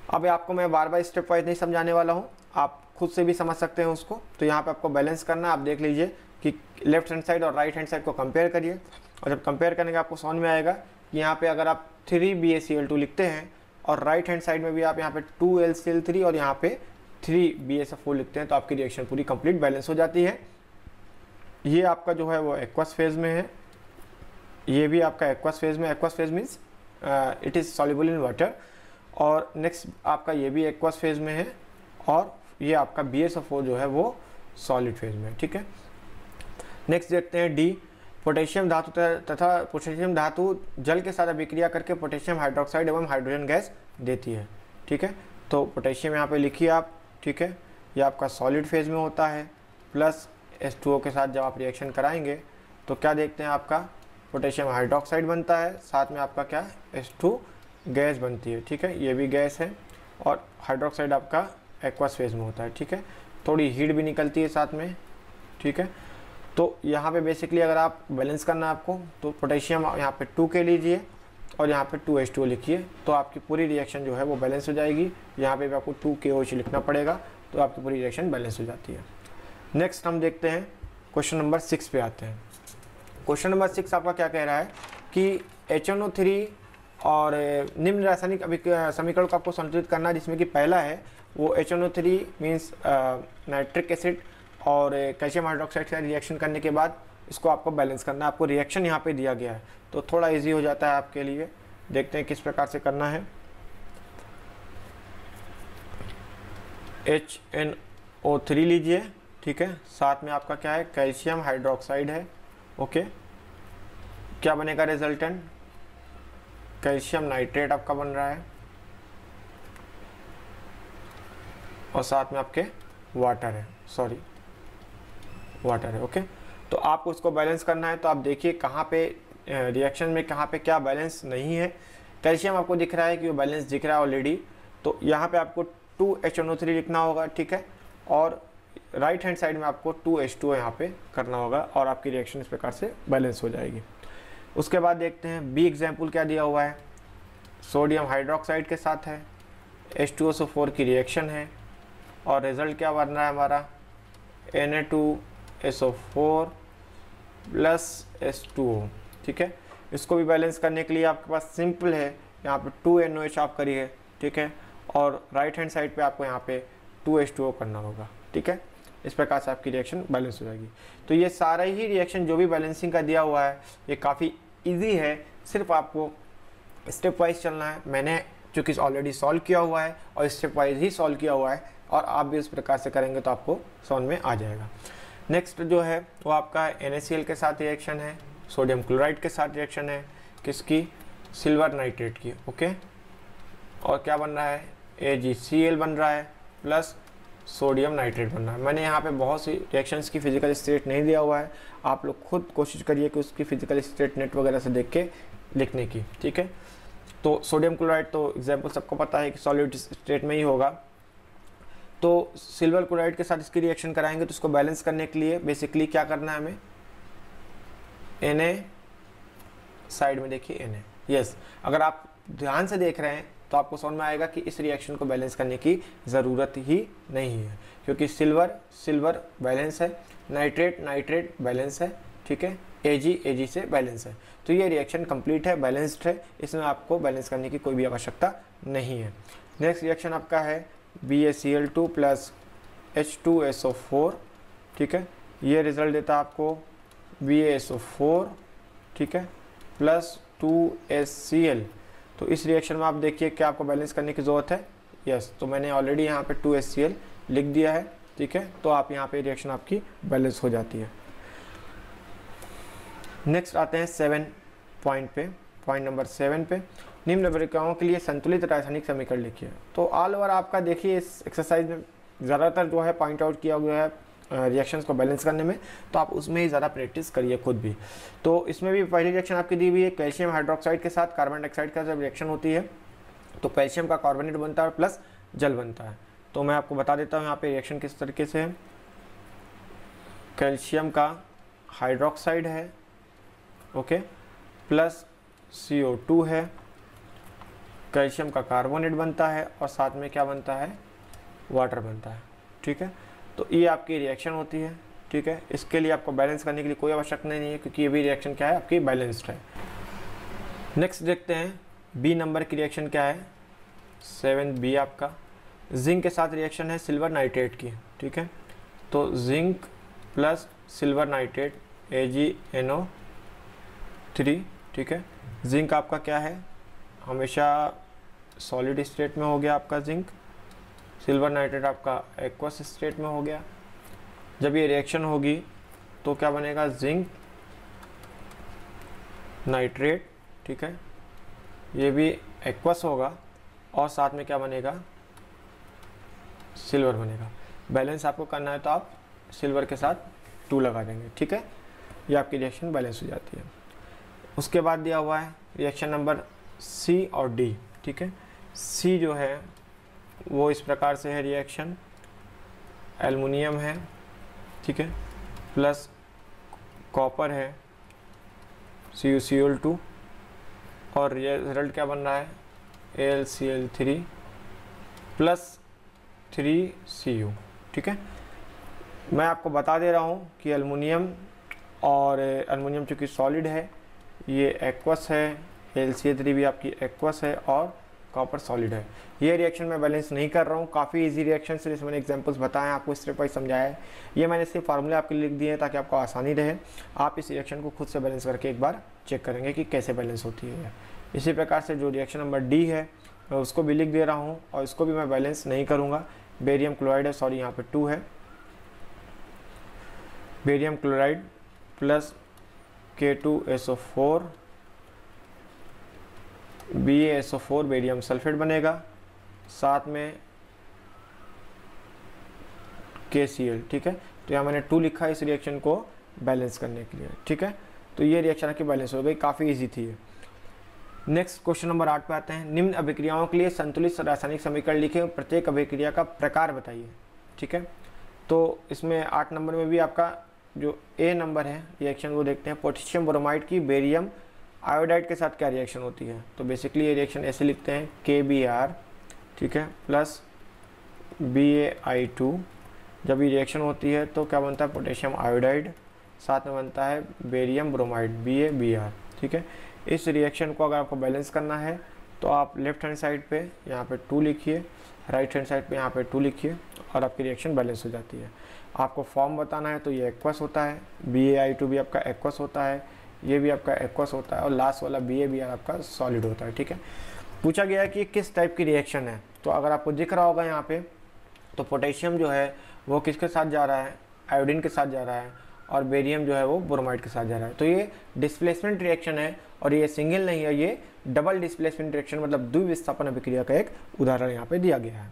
अब आपको मैं बार बार स्टेप वाइज नहीं समझाने वाला हूँ, आप खुद से भी समझ सकते हैं उसको। तो यहाँ पे आपको बैलेंस करना है। आप देख लीजिए कि लेफ्ट हैंड साइड और राइट हैंड साइड को कंपेयर करिए, और जब कंपेयर करने का आपको समझ में आएगा कि यहाँ पे अगर आप 3BaCl2 लिखते हैं और राइट हैंड साइड में भी आप यहाँ पे 2LCl3 और यहाँ पे 3BaSO4 लिखते हैं तो आपकी रिएक्शन पूरी कंप्लीट बैलेंस हो जाती है। ये आपका जो है वो एक्वस फेज में है, ये भी आपका एक्वस फेज में, aqueous phase means it is soluble in water. और नेक्स्ट आपका ये भी एक्वस फेज में है, और ये आपका BaSO4 जो है वो सॉलिड फेज में, ठीक है। नेक्स्ट देखते हैं डी, पोटेशियम धातु तथा पोटेशियम धातु जल के साथ अभिक्रिया करके पोटेशियम हाइड्रोक्साइड एवं हाइड्रोजन गैस देती है, ठीक है। तो पोटेशियम यहाँ पे लिखिए आप, ठीक है, ये आपका सॉलिड फेज में होता है, प्लस H2O के साथ जब आप रिएक्शन कराएंगे तो क्या देखते हैं, आपका पोटेशियम हाइड्रोक्साइड बनता है, साथ में आपका क्या H2 गैस बनती है, ठीक है, ये भी गैस है, और हाइड्रोक्साइड आपका एक्वस फेज में होता है, ठीक है, थोड़ी हीट भी निकलती है साथ में, ठीक है। तो यहाँ पे बेसिकली अगर आप बैलेंस करना है आपको, तो पोटेशियम यहाँ पे 2 के लीजिए और यहाँ पे 2H2O लिखिए, तो आपकी पूरी रिएक्शन जो है वो बैलेंस हो जाएगी। यहाँ पे भी आपको 2KOH लिखना पड़ेगा, तो आपकी पूरी रिएक्शन बैलेंस हो जाती है। नेक्स्ट हम देखते हैं क्वेश्चन नंबर 6 पे आते हैं। क्वेश्चन नंबर 6 आपका क्या कह रहा है कि HNO3 और निम्न रासायनिक समीकरण को आपको संतुलित करना है, जिसमें कि पहला है वो HNO3 मीन्स नाइट्रिक एसिड और कैल्शियम हाइड्रोक्साइड का रिएक्शन करने के बाद इसको आपको बैलेंस करना है। आपको रिएक्शन यहाँ पे दिया गया है तो थोड़ा इजी हो जाता है आपके लिए। देखते हैं किस प्रकार से करना है। HNO3 लीजिए, ठीक है, साथ में आपका क्या है, कैल्शियम हाइड्रोक्साइड है, ओके। क्या बनेगा रिजल्टेंट, कैल्शियम नाइट्रेट आपका बन रहा है, और साथ में आपके वाटर है, सॉरी वाटर है, ओके। तो आपको उसको बैलेंस करना है, तो आप देखिए कहाँ पे रिएक्शन में कहाँ पे क्या बैलेंस नहीं है। कैल्शियम आपको दिख रहा है कि वो बैलेंस दिख रहा है ऑलरेडी, तो यहाँ पे आपको 2HNO3 लिखना होगा, ठीक है, और राइट हैंड साइड में आपको 2H2O यहाँ पे करना होगा, और आपकी रिएक्शन इस प्रकार से बैलेंस हो जाएगी। उसके बाद देखते हैं बी एग्जाम्पल क्या दिया हुआ है। सोडियम हाइड्रोक्साइड के साथ है, H2SO4 की रिएक्शन है, और रिजल्ट क्या बन रहा है हमारा, Na2SO4 प्लस H2O, ठीक है। इसको भी बैलेंस करने के लिए आपके पास सिंपल है, यहाँ पे 2NOH आप करिए, ठीक है, और राइट हैंड साइड पे आपको यहाँ पे 2H2O करना होगा, ठीक है। इस प्रकार से आपकी रिएक्शन बैलेंस हो जाएगी। तो ये सारा ही रिएक्शन जो भी बैलेंसिंग का दिया हुआ है ये काफ़ी इजी है, सिर्फ आपको स्टेप वाइज चलना है। मैंने चूँकि ऑलरेडी सॉल्व किया हुआ है और स्टेप वाइज ही सॉल्व किया हुआ है, और आप भी इस प्रकार से करेंगे तो आपको समझ में आ जाएगा। नेक्स्ट जो है वो आपका NaCl के साथ रिएक्शन है, सोडियम क्लोराइड के साथ रिएक्शन है, किसकी, सिल्वर नाइट्रेट की, ओके। और क्या बन रहा है, AgCl बन रहा है, प्लस सोडियम नाइट्रेट बन रहा है। मैंने यहाँ पे बहुत सी रिएक्शंस की फिजिकल स्टेट नहीं दिया हुआ है, आप लोग खुद कोशिश करिए कि उसकी फिजिकल स्टेट नेट वगैरह से देख के लिखने की, ठीक है। तो सोडियम क्लोराइड तो एग्जाम्पल सबको पता है कि सॉलिड स्टेट में ही होगा, तो सिल्वर क्लोराइड के साथ इसकी रिएक्शन कराएंगे, तो इसको बैलेंस करने के लिए बेसिकली क्या करना है हमें, Na साइड में देखिए Na, यस। अगर आप ध्यान से देख रहे हैं तो आपको समझ में आएगा कि इस रिएक्शन को बैलेंस करने की ज़रूरत ही नहीं है, क्योंकि सिल्वर बैलेंस है, नाइट्रेट बैलेंस है, ठीक है, Ag से बैलेंस है। तो ये रिएक्शन कंप्लीट है, बैलेंस्ड है, इसमें आपको बैलेंस करने की कोई भी आवश्यकता नहीं है। नेक्स्ट रिएक्शन आपका है BaCl2 प्लस H2SO4, ठीक है, ये रिजल्ट देता है आपको BaSO4, ठीक है, प्लस 2HCl। तो इस रिएक्शन में आप देखिए क्या आपको बैलेंस करने की ज़रूरत है, यस। तो मैंने ऑलरेडी यहाँ पे 2HCl लिख दिया है, ठीक है, तो आप यहाँ पे रिएक्शन आपकी बैलेंस हो जाती है। नेक्स्ट आते हैं 7 पॉइंट पे, पॉइंट नंबर 7 पे, निम्न प्रक्रियाओं के लिए संतुलित रासायनिक समीकरण लिखिए। तो ऑल ओवर आपका देखिए इस एक्सरसाइज में ज़्यादातर जो है पॉइंट आउट किया गया है रिएक्शंस को बैलेंस करने में, तो आप उसमें ही ज़्यादा प्रैक्टिस करिए खुद भी। तो इसमें भी पहली रिएक्शन आपकी दी हुई है, कैल्शियम हाइड्रोक्साइड के साथ कार्बन डाइऑक्साइड का जब रिएक्शन होती है तो कैल्शियम का कार्बोनेट बनता है और प्लस जल बनता है। तो मैं आपको बता देता हूँ यहाँ पे रिएक्शन किस तरीके से है। कैल्शियम का हाइड्रोक्साइड है, ओके, प्लस CO2 है, कैल्शियम का कार्बोनेट बनता है और साथ में क्या बनता है, वाटर बनता है, ठीक है। तो ये आपकी रिएक्शन होती है, ठीक है। इसके लिए आपको बैलेंस करने के लिए कोई आवश्यकता नहीं है, क्योंकि ये भी रिएक्शन क्या है, आपकी बैलेंस्ड है। नेक्स्ट देखते हैं बी नंबर की रिएक्शन क्या है, 7B आपका जिंक के साथ रिएक्शन है सिल्वर नाइट्रेट की, ठीक है। तो zinc plus silver nitrate AgNO3, ठीक है। जिंक आपका क्या है, हमेशा सॉलिड स्टेट में हो गया आपका जिंक, सिल्वर नाइट्रेट आपका एक्वस स्टेट में हो गया। जब ये रिएक्शन होगी तो क्या बनेगा, जिंक नाइट्रेट, ठीक है, ये भी एक्वस होगा और साथ में क्या बनेगा, सिल्वर बनेगा। बैलेंस आपको करना है तो आप सिल्वर के साथ 2 लगा देंगे, ठीक है। ये आपकी रिएक्शन बैलेंस हो जाती है। उसके बाद दिया हुआ है रिएक्शन नंबर सी और डी, ठीक है। सी जो है वो इस प्रकार से है रिएक्शन, एल्युमिनियम है, ठीक है, प्लस कॉपर है CuCl2 और रिजल्ट क्या बन रहा है AlCl3 प्लस 3Cu, ठीक है। मैं आपको बता दे रहा हूँ कि एल्युमिनियम और एल्युमिनियम चूँकि सॉलिड है ये एक्वस है, AlCl3 भी आपकी एक्वस है और कॉपर सॉलिड है। ये रिएक्शन मैं बैलेंस नहीं कर रहा हूँ, काफ़ी इजी रिएक्शन से जैसे मैंने एग्जांपल्स बताए हैं, आपको स्टेप वाइज समझाया है। ये मैंने सिर्फ फार्मूले आपके लिए लिख दिए हैं ताकि आपको आसानी रहे। आप इस रिएक्शन को खुद से बैलेंस करके एक बार चेक करेंगे कि कैसे बैलेंस होती है। इसी प्रकार से जो रिएक्शन नंबर डी है मैं उसको भी लिख दे रहा हूँ और इसको भी मैं बैलेंस नहीं करूँगा। बेरियम क्लोराइड है, सॉरी यहाँ पर 2 है, barium chloride plus K2SO4 BaSO4 barium sulphate बनेगा, साथ में KCl, ठीक है। तो यहाँ मैंने 2 लिखा है इस रिएक्शन को बैलेंस करने के लिए, ठीक है। तो ये रिएक्शन आपकी बैलेंस हो गई, काफ़ी इजी थी ये। नेक्स्ट क्वेश्चन नंबर 8 पे आते हैं। निम्न अभिक्रियाओं के लिए संतुलित रासायनिक समीकरण लिखें, प्रत्येक अभिक्रिया का प्रकार बताइए, ठीक है। तो इसमें 8 नंबर में भी आपका जो ए नंबर है रिएक्शन वो देखते हैं। पोटेशियम ब्रोमाइड की बेरियम आयोडाइड के साथ क्या रिएक्शन होती है, तो बेसिकली ये रिएक्शन ऐसे लिखते हैं KBr, ठीक है, प्लस BaI2। जब ये रिएक्शन होती है तो क्या बनता है पोटेशियम आयोडाइड, साथ में बनता है बेरियम ब्रोमाइड BaBr, ठीक है। इस रिएक्शन को अगर आपको बैलेंस करना है तो आप लेफ्ट हैंड साइड पे यहाँ पे 2 लिखिए, राइट हैंड साइड पे यहाँ पे 2 लिखिए और आपकी रिएक्शन बैलेंस हो जाती है। आपको फॉर्म बताना है तो ये एक्वस होता है, BaI2 भी आपका एक्वस होता है, ये भी आपका एक्वस होता है और लास्ट वाला BaBr आपका सॉलिड होता है, ठीक है। पूछा गया है कि किस टाइप की रिएक्शन है, तो अगर आपको दिख रहा होगा यहाँ पे तो पोटेशियम जो है वो किसके साथ जा रहा है, आयोडीन के साथ जा रहा है और बेरियम जो है वो ब्रोमाइड के साथ जा रहा है। तो ये डिस्प्लेसमेंट रिएक्शन है और ये सिंगल नहीं है, ये डबल डिस्प्लेसमेंट रिएक्शन मतलब द्विविस्थापन अभिक्रिया का एक उदाहरण यहाँ पे दिया गया है।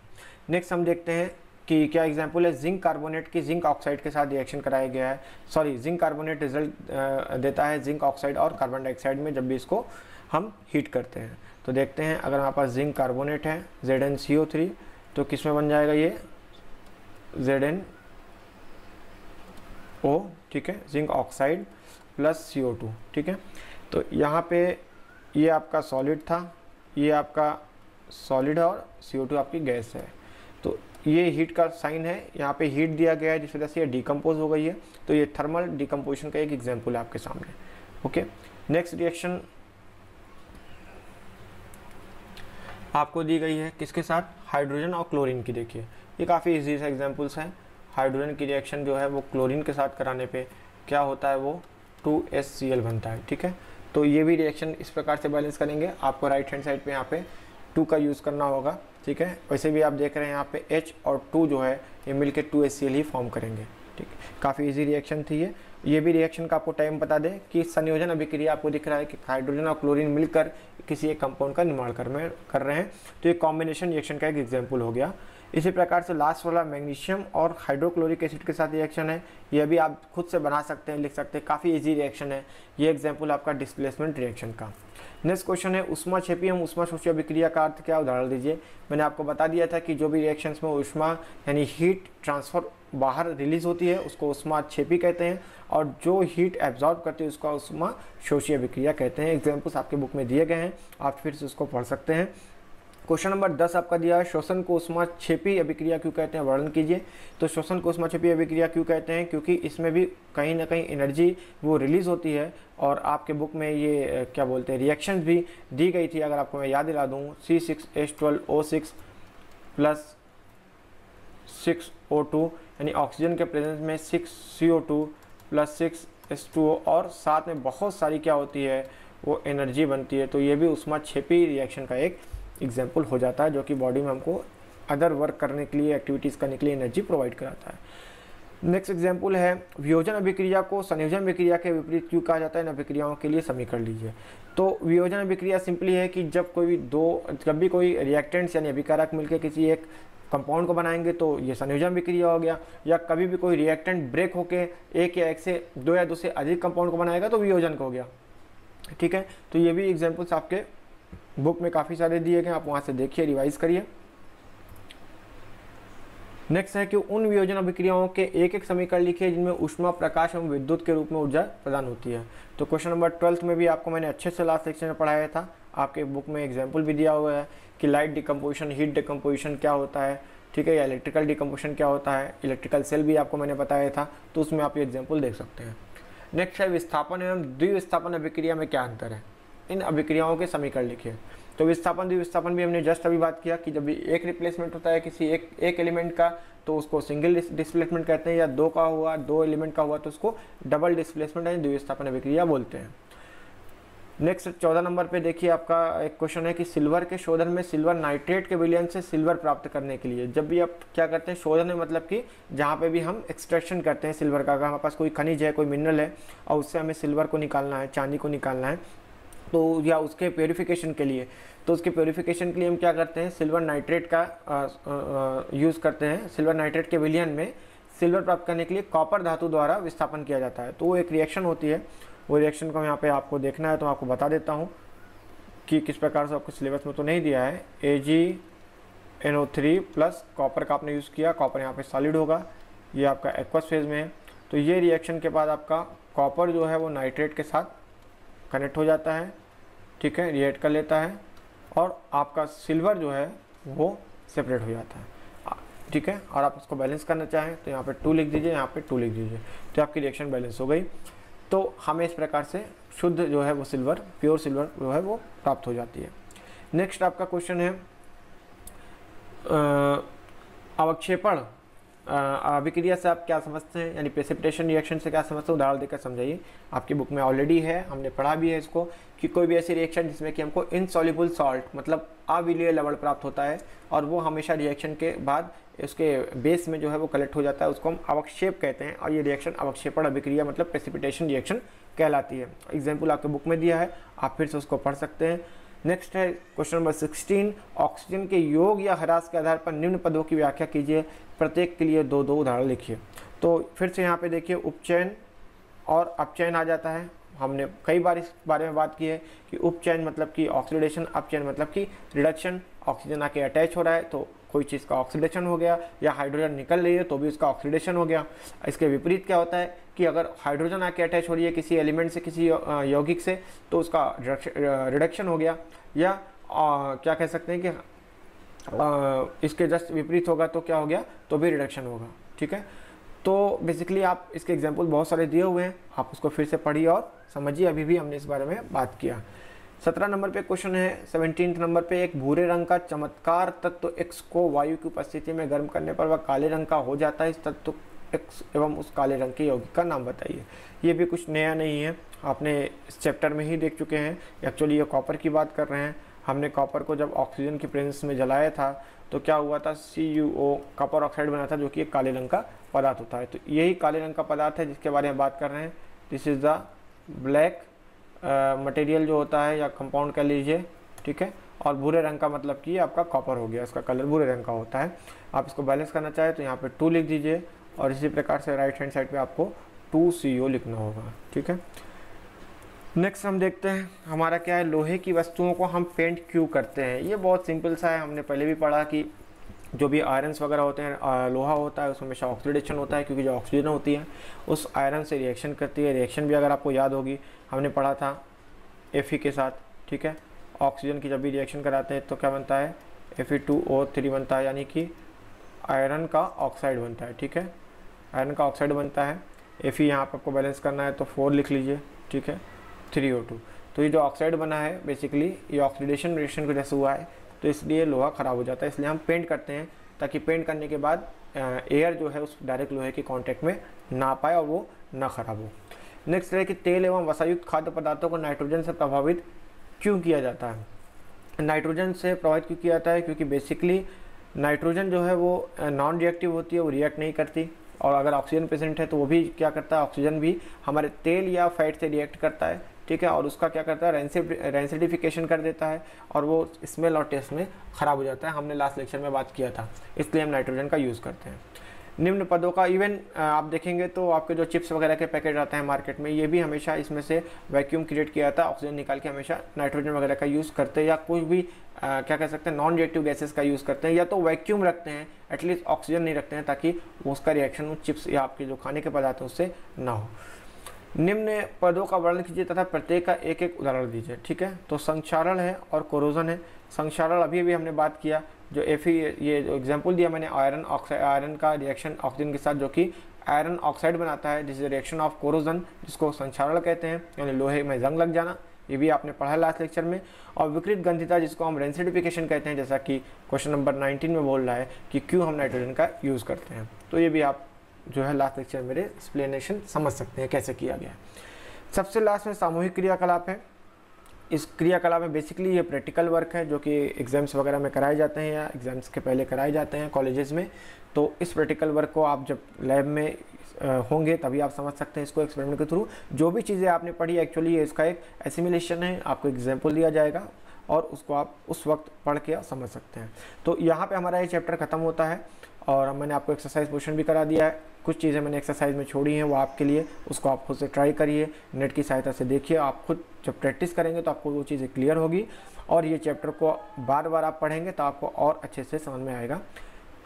नेक्स्ट हम देखते हैं कि क्या एग्जाम्पल है। जिंक कार्बोनेट की जिंक ऑक्साइड के साथ रिएक्शन कराया गया है, सॉरी जिंक कार्बोनेट रिजल्ट देता है जिंक ऑक्साइड और कार्बन डाइऑक्साइड में जब भी इसको हम हीट करते हैं। तो देखते हैं अगर हमारे पास जिंक कार्बोनेट है ZnCO3 तो किस में बन जाएगा ये ZnO, ठीक है, जिंक ऑक्साइड प्लस CO2, ठीक है। तो यहाँ पे ये आपका सॉलिड था, ये आपका सॉलिड और CO2 आपकी गैस है। तो ये हीट का साइन है, यहाँ पे हीट दिया गया है जिस वजह से ये डिकम्पोज हो गई है। तो ये थर्मल डिकम्पोजिशन का एक एग्जाम्पल है आपके सामने, ओके। नेक्स्ट रिएक्शन आपको दी गई है किसके साथ, हाइड्रोजन और क्लोरीन की। देखिए ये काफ़ी इजी सा एग्जाम्पल्स हैं। हाइड्रोजन की रिएक्शन जो है वो क्लोरीन के साथ कराने पे क्या होता है, वो 2HCl बनता है, ठीक है। तो ये भी रिएक्शन इस प्रकार से बैलेंस करेंगे। आपको राइट हैंड साइड पे यहाँ पे 2 का यूज़ करना होगा, ठीक है। वैसे भी आप देख रहे हैं यहाँ पे H और 2 जो है ये मिलके 2HCl ही फॉर्म करेंगे, ठीक है। काफ़ी इजी रिएक्शन थी ये भी रिएक्शन का आपको टाइम बता दें कि संयोजन अभिक्रिया आपको दिख रहा है कि हाइड्रोजन और क्लोरीन मिलकर किसी एक कंपाउंड का निर्माण कर रहे हैं। तो ये कॉम्बिनेशन रिएक्शन का एक एग्जाम्पल हो गया। इसी प्रकार से लास्ट वाला मैग्नीशियम और हाइड्रोक्लोरिक एसिड के साथ रिएक्शन है, यह भी आप खुद से बना सकते हैं, लिख सकते हैं, काफ़ी इजी रिएक्शन है। ये एग्जाम्पल आपका डिस्प्लेसमेंट रिएक्शन का। नेक्स्ट क्वेश्चन है ऊष्मा क्षेपी एवं ऊष्मा शोषी अभिक्रिया का अर्थ क्या, उदाहरण दीजिए। मैंने आपको बता दिया था कि जो भी रिएक्शंस में ऊष्मा यानी हीट ट्रांसफर बाहर रिलीज होती है उसको ऊष्मा क्षेपी कहते हैं और जो हीट एब्जॉर्ब करती है उसको ऊष्मा शोषी अभिक्रिया कहते हैं। एग्जाम्पल्स आपके बुक में दिए गए हैं, आप फिर से उसको पढ़ सकते हैं। क्वेश्चन नंबर 10 आपका दिया है, शोषण को ऊष्मा क्षेपी अभिक्रिया क्यों कहते हैं, वर्णन कीजिए। तो शोषण को ऊष्मा क्षेपी अभिक्रिया क्यों कहते हैं, क्योंकि इसमें भी कहीं ना कहीं एनर्जी वो रिलीज होती है और आपके बुक में ये क्या बोलते हैं रिएक्शंस भी दी गई थी। अगर आपको मैं याद दिला दूँ, C6H12O6 प्लस 6O2 यानी ऑक्सीजन के प्रेजेंस में 6CO2 प्लस 6H2O और साथ में बहुत सारी क्या होती है वो एनर्जी बनती है। तो ये भी ऊष्मा क्षेपी रिएक्शन का एक एग्जाम्पल हो जाता है जो कि बॉडी में हमको अदर वर्क करने के लिए, एक्टिविटीज़ करने के लिए एनर्जी प्रोवाइड कराता है। नेक्स्ट एग्जाम्पल है, वियोजन अभिक्रिया को संयोजन अभिक्रिया के विपरीत क्यों कहा जाता है, इन अभिक्रियाओं के लिए समीकरण लीजिए। तो वियोजन अभिक्रिया सिंपली है कि जब भी कोई रिएक्टेंट्स यानी अभिकारक मिलकर किसी एक कंपाउंड को बनाएंगे तो ये संयोजन अभिक्रिया हो गया, या कभी भी कोई रिएक्टेंट ब्रेक होके एक या एक से दो या दो से अधिक कंपाउंड को बनाएगा तो वियोजन हो गया। ठीक है, तो ये भी एग्जाम्पल्स आपके बुक में काफ़ी सारे दिए गए, आप वहाँ से देखिए, रिवाइज करिए। नेक्स्ट है कि उन वियोजन अभिक्रियाओं के एक एक समीकरण लिखिए जिनमें ऊष्मा, प्रकाश एवं विद्युत के रूप में ऊर्जा प्रदान होती है। तो क्वेश्चन नंबर 12 में भी आपको मैंने अच्छे से लास्ट सेक्शन में पढ़ाया था, आपके बुक में एग्जाम्पल भी दिया हुआ है कि लाइट डिकम्पोजिशन, हीट डिकम्पोजिशन क्या होता है, ठीक है, या इलेक्ट्रिकल डिकम्पोजिशन क्या होता है, इलेक्ट्रिकल सेल भी आपको मैंने बताया था, तो उसमें आप ये एग्जाम्पल देख सकते हैं। नेक्स्ट है विस्थापन एवं द्विविस्थापन अभिक्रिया में क्या अंतर है, इन अभिक्रियाओं के समीकरण लिखिए। तो विस्थापन द्विविस्थापन भी हमने जस्ट अभी बात किया कि जब भी एक रिप्लेसमेंट होता है किसी एक एलिमेंट का तो उसको सिंगल डिस्प्लेसमेंट कहते हैं, या दो का हुआ, दो एलिमेंट का हुआ तो उसको डबल डिस्प्लेसमेंट यानी द्विविस्थापन अभिक्रिया बोलते हैं। नेक्स्ट 14 नंबर पे देखिए आपका एक क्वेश्चन है कि सिल्वर के शोधन में सिल्वर नाइट्रेट के विलयन से सिल्वर प्राप्त करने के लिए, जब भी आप क्या करते हैं शोधन में, मतलब कि जहाँ पे भी हम एक्सट्रैक्शन करते हैं सिल्वर का, अगर हमारे पास कोई खनिज है, कोई मिनरल है और उससे हमें सिल्वर को निकालना है, चांदी को निकालना है, तो या उसके प्योरीफिकेशन के लिए, तो उसके प्योरीफिकेशन के लिए हम क्या करते हैं, सिल्वर नाइट्रेट का यूज़ करते हैं। सिल्वर नाइट्रेट के विलयन में सिल्वर प्राप्त करने के लिए कॉपर धातु द्वारा विस्थापन किया जाता है। तो वो एक रिएक्शन होती है, वो रिएक्शन को यहाँ पे आपको देखना है तो आपको बता देता हूँ कि किस प्रकार से, आपको सिलेबस में तो नहीं दिया है। AgNO3 प्लस कॉपर का आपने यूज़ किया, कॉपर यहाँ पे सॉलिड होगा, ये आपका एक्वस फेज में है। तो ये रिएक्शन के बाद आपका कॉपर जो है वो नाइट्रेट के साथ कनेक्ट हो जाता है, ठीक है, रिएक्ट कर लेता है, और आपका सिल्वर जो है वो सेपरेट हो जाता है, ठीक है। और आप उसको बैलेंस करना चाहें तो यहाँ पे 2 लिख दीजिए, यहाँ पे 2 लिख दीजिए, तो आपकी रिएक्शन बैलेंस हो गई। तो हमें इस प्रकार से शुद्ध जो है वो सिल्वर, प्योर सिल्वर जो है वो प्राप्त हो जाती है। नेक्स्ट आपका क्वेश्चन है अवक्षेपण अभिक्रिया से आप क्या समझते हैं, यानी प्रेसिपिटेशन रिएक्शन से क्या समझते हैं, उदाहरण देकर समझाइए। आपकी बुक में ऑलरेडी है, हमने पढ़ा भी है इसको, कि कोई भी ऐसी रिएक्शन जिसमें कि हमको इनसॉल्युबल सॉल्ट मतलब अविलीय लवण प्राप्त होता है और वो हमेशा रिएक्शन के बाद उसके बेस में जो है वो कलेक्ट हो जाता है, उसको हम अवक्षेप कहते हैं, और ये रिएक्शन अवक्षेपण अभिक्रिया मतलब प्रेसिपिटेशन रिएक्शन कहलाती है। एग्जाम्पल आपके बुक में दिया है, आप फिर से उसको पढ़ सकते हैं। नेक्स्ट है क्वेश्चन नंबर 16, ऑक्सीजन के योग या ह्रास के आधार पर निम्न पदों की व्याख्या कीजिए, प्रत्येक के लिए 2-2 उदाहरण लिखिए। तो फिर से यहाँ पे देखिए उपचयन और अपचयन आ जाता है। हमने कई बार इस बारे में बात की है कि उपचयन मतलब कि ऑक्सीडेशन, अपचयन मतलब कि रिडक्शन। ऑक्सीजन आके अटैच हो रहा है तो कोई चीज़ का ऑक्सीडेशन हो गया, या हाइड्रोजन निकल रही है तो भी उसका ऑक्सीडेशन हो गया। इसके विपरीत क्या होता है कि अगर हाइड्रोजन आके अटैच हो रही है किसी एलिमेंट से, किसी यौगिक से, तो उसका रिडक्शन हो गया, या क्या कह सकते हैं कि इसके जस्ट विपरीत होगा तो क्या हो गया, तो भी रिडक्शन होगा, ठीक है। तो बेसिकली आप इसके एग्जाम्पल बहुत सारे दिए हुए हैं, आप उसको फिर से पढ़िए और समझिए, अभी भी हमने इस बारे में बात किया। 17 नंबर पे क्वेश्चन है, 17 नंबर पे, एक भूरे रंग का चमत्कार तत्व X को वायु की उपस्थिति में गर्म करने पर वह काले रंग का हो जाता है, इस तत्व X एवं उस काले रंग के यौगिक का नाम बताइए। ये भी कुछ नया नहीं है, आपने इस चैप्टर में ही देख चुके हैं। एक्चुअली ये कॉपर की बात कर रहे हैं। हमने कॉपर को जब ऑक्सीजन की प्रेजेंस में जलाया था तो क्या हुआ था, CuO कॉपर ऑक्साइड बना था, जो कि एक काले रंग का पदार्थ होता है। तो यही काले रंग का पदार्थ है जिसके बारे में बात कर रहे हैं। This is the black material जो होता है, या कंपाउंड कह लीजिए, ठीक है। और भूरे रंग का मतलब कि आपका कॉपर हो गया, इसका कलर भूरे रंग का होता है। आप इसको बैलेंस करना चाहें तो यहाँ पे 2 लिख दीजिए, और इसी प्रकार से राइट हैंड साइड पे आपको 2CO लिखना होगा, ठीक है। नेक्स्ट हम देखते हैं हमारा क्या है, लोहे की वस्तुओं को हम पेंट क्यों करते हैं। ये बहुत सिंपल सा है, हमने पहले भी पढ़ा कि जो भी आयरन्स वगैरह होते हैं, लोहा होता है, उसमें हमेशा ऑक्सीडेशन होता है, क्योंकि जो ऑक्सीजन होती है उस आयरन से रिएक्शन करती है। रिएक्शन भी अगर आपको याद होगी, हमने पढ़ा था Fe के साथ, ठीक है। ऑक्सीजन की जब भी रिएक्शन कराते हैं तो क्या बनता है, Fe2O3 बनता है, यानी कि आयरन का ऑक्साइड बनता है, ठीक है। आयरन का ऑक्साइड बनता है। Fe यहाँ पर आपको बैलेंस करना है तो 4 लिख लीजिए, ठीक है, 3O2। तो ये जो ऑक्साइड बना है बेसिकली ये ऑक्सीडेशन रिएक्शन की वजह से हुआ है, तो इसलिए लोहा ख़राब हो जाता है। इसलिए हम पेंट करते हैं, ताकि पेंट करने के बाद एयर जो है उस डायरेक्ट लोहे के कांटेक्ट में ना पाए और वो ना ख़राब हो। नेक्स्ट है कि तेल एवं वसायुक्त खाद्य पदार्थों को नाइट्रोजन से प्रभावित क्यों किया जाता है। नाइट्रोजन से प्रभावित क्यों किया जाता है, क्योंकि बेसिकली नाइट्रोजन जो है वो नॉन रिएक्टिव होती है, वो रिएक्ट नहीं करती, और अगर ऑक्सीजन प्रेजेंट है तो वो भी क्या करता है, ऑक्सीजन भी हमारे तेल या फैट से रिएक्ट करता है, ठीक है, और उसका क्या करता है, रेंसिडिफिकेशन कर देता है और वो स्मेल और टेस्ट में ख़राब हो जाता है। हमने लास्ट लेक्चर में बात किया था, इसलिए हम नाइट्रोजन का यूज़ करते हैं। निम्न पदों का इवन आप देखेंगे तो आपके जो चिप्स वगैरह के पैकेट आते हैं मार्केट में, ये भी हमेशा इसमें से वैक्यूम क्रिएट किया जाता है, ऑक्सीजन निकाल के हमेशा नाइट्रोजन वगैरह का यूज़ करते हैं, या कोई भी क्या कह सकते हैं नॉन रिएक्टिव गैसेस का यूज़ करते हैं, या तो वैक्यूम रखते हैं, एटलीस्ट ऑक्सीजन नहीं रखते हैं, ताकि उसका रिएक्शन उस चिप्स या आपके जो खाने के पदार्थ हैं उससे ना हो। निम्न पदों का वर्णन कीजिए तथा प्रत्येक का एक एक उदाहरण दीजिए। ठीक है, तो संक्षारण है और कोरोजन है। संक्षारण अभी भी हमने बात किया, जो ये जो एग्जांपल दिया मैंने आयरन ऑक्साइड, आयरन का रिएक्शन ऑक्सीजन के साथ जो कि आयरन ऑक्साइड बनाता है, this is reaction of corrosion, जिसको संक्षारण कहते हैं, यानी लोहे में जंग लग जाना, ये भी आपने पढ़ा लास्ट लेक्चर में। और विकृत गंधिता, जिसको हम रेंसिडिफिकेशन कहते हैं, जैसा कि क्वेश्चन नंबर 19 में बोल रहा है कि क्यों हम नाइट्रोजन का यूज़ करते हैं, तो ये भी आप जो है लास्ट लेक्चर मेरे एक्सप्लेनेशन समझ सकते हैं कैसे किया गया है। सबसे लास्ट में सामूहिक क्रियाकलाप है। इस क्रियाकलाप में बेसिकली ये प्रैक्टिकल वर्क है जो कि एग्जाम्स वगैरह में कराए जाते हैं या एग्जाम्स के पहले कराए जाते हैं कॉलेजेस में। तो इस प्रैक्टिकल वर्क को आप जब लैब में होंगे तभी आप समझ सकते हैं इसको एक्सपेरिमेंट के थ्रू। जो भी चीज़ें आपने पढ़ी एक्चुअली इसका एक एसिमिलेशन है, आपको एग्जाम्पल दिया जाएगा और उसको आप उस वक्त पढ़ के समझ सकते हैं। तो यहाँ पे हमारा ये चैप्टर ख़त्म होता है और मैंने आपको एक्सरसाइज क्वेश्चन भी करा दिया है। कुछ चीज़ें मैंने एक्सरसाइज में छोड़ी हैं वो आपके लिए, उसको आप खुद से ट्राई करिए, नेट की सहायता से देखिए। आप खुद जब प्रैक्टिस करेंगे तो आपको वो चीज़ें क्लियर होगी और ये चैप्टर को बार बार आप पढ़ेंगे तो आपको और अच्छे से समझ में आएगा।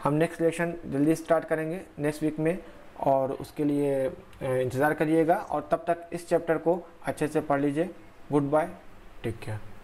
हम नेक्स्ट लेक्शन जल्दी स्टार्ट करेंगे नेक्स्ट वीक में और उसके लिए इंतज़ार करिएगा और तब तक इस चैप्टर को अच्छे से पढ़ लीजिए। Goodbye, take care.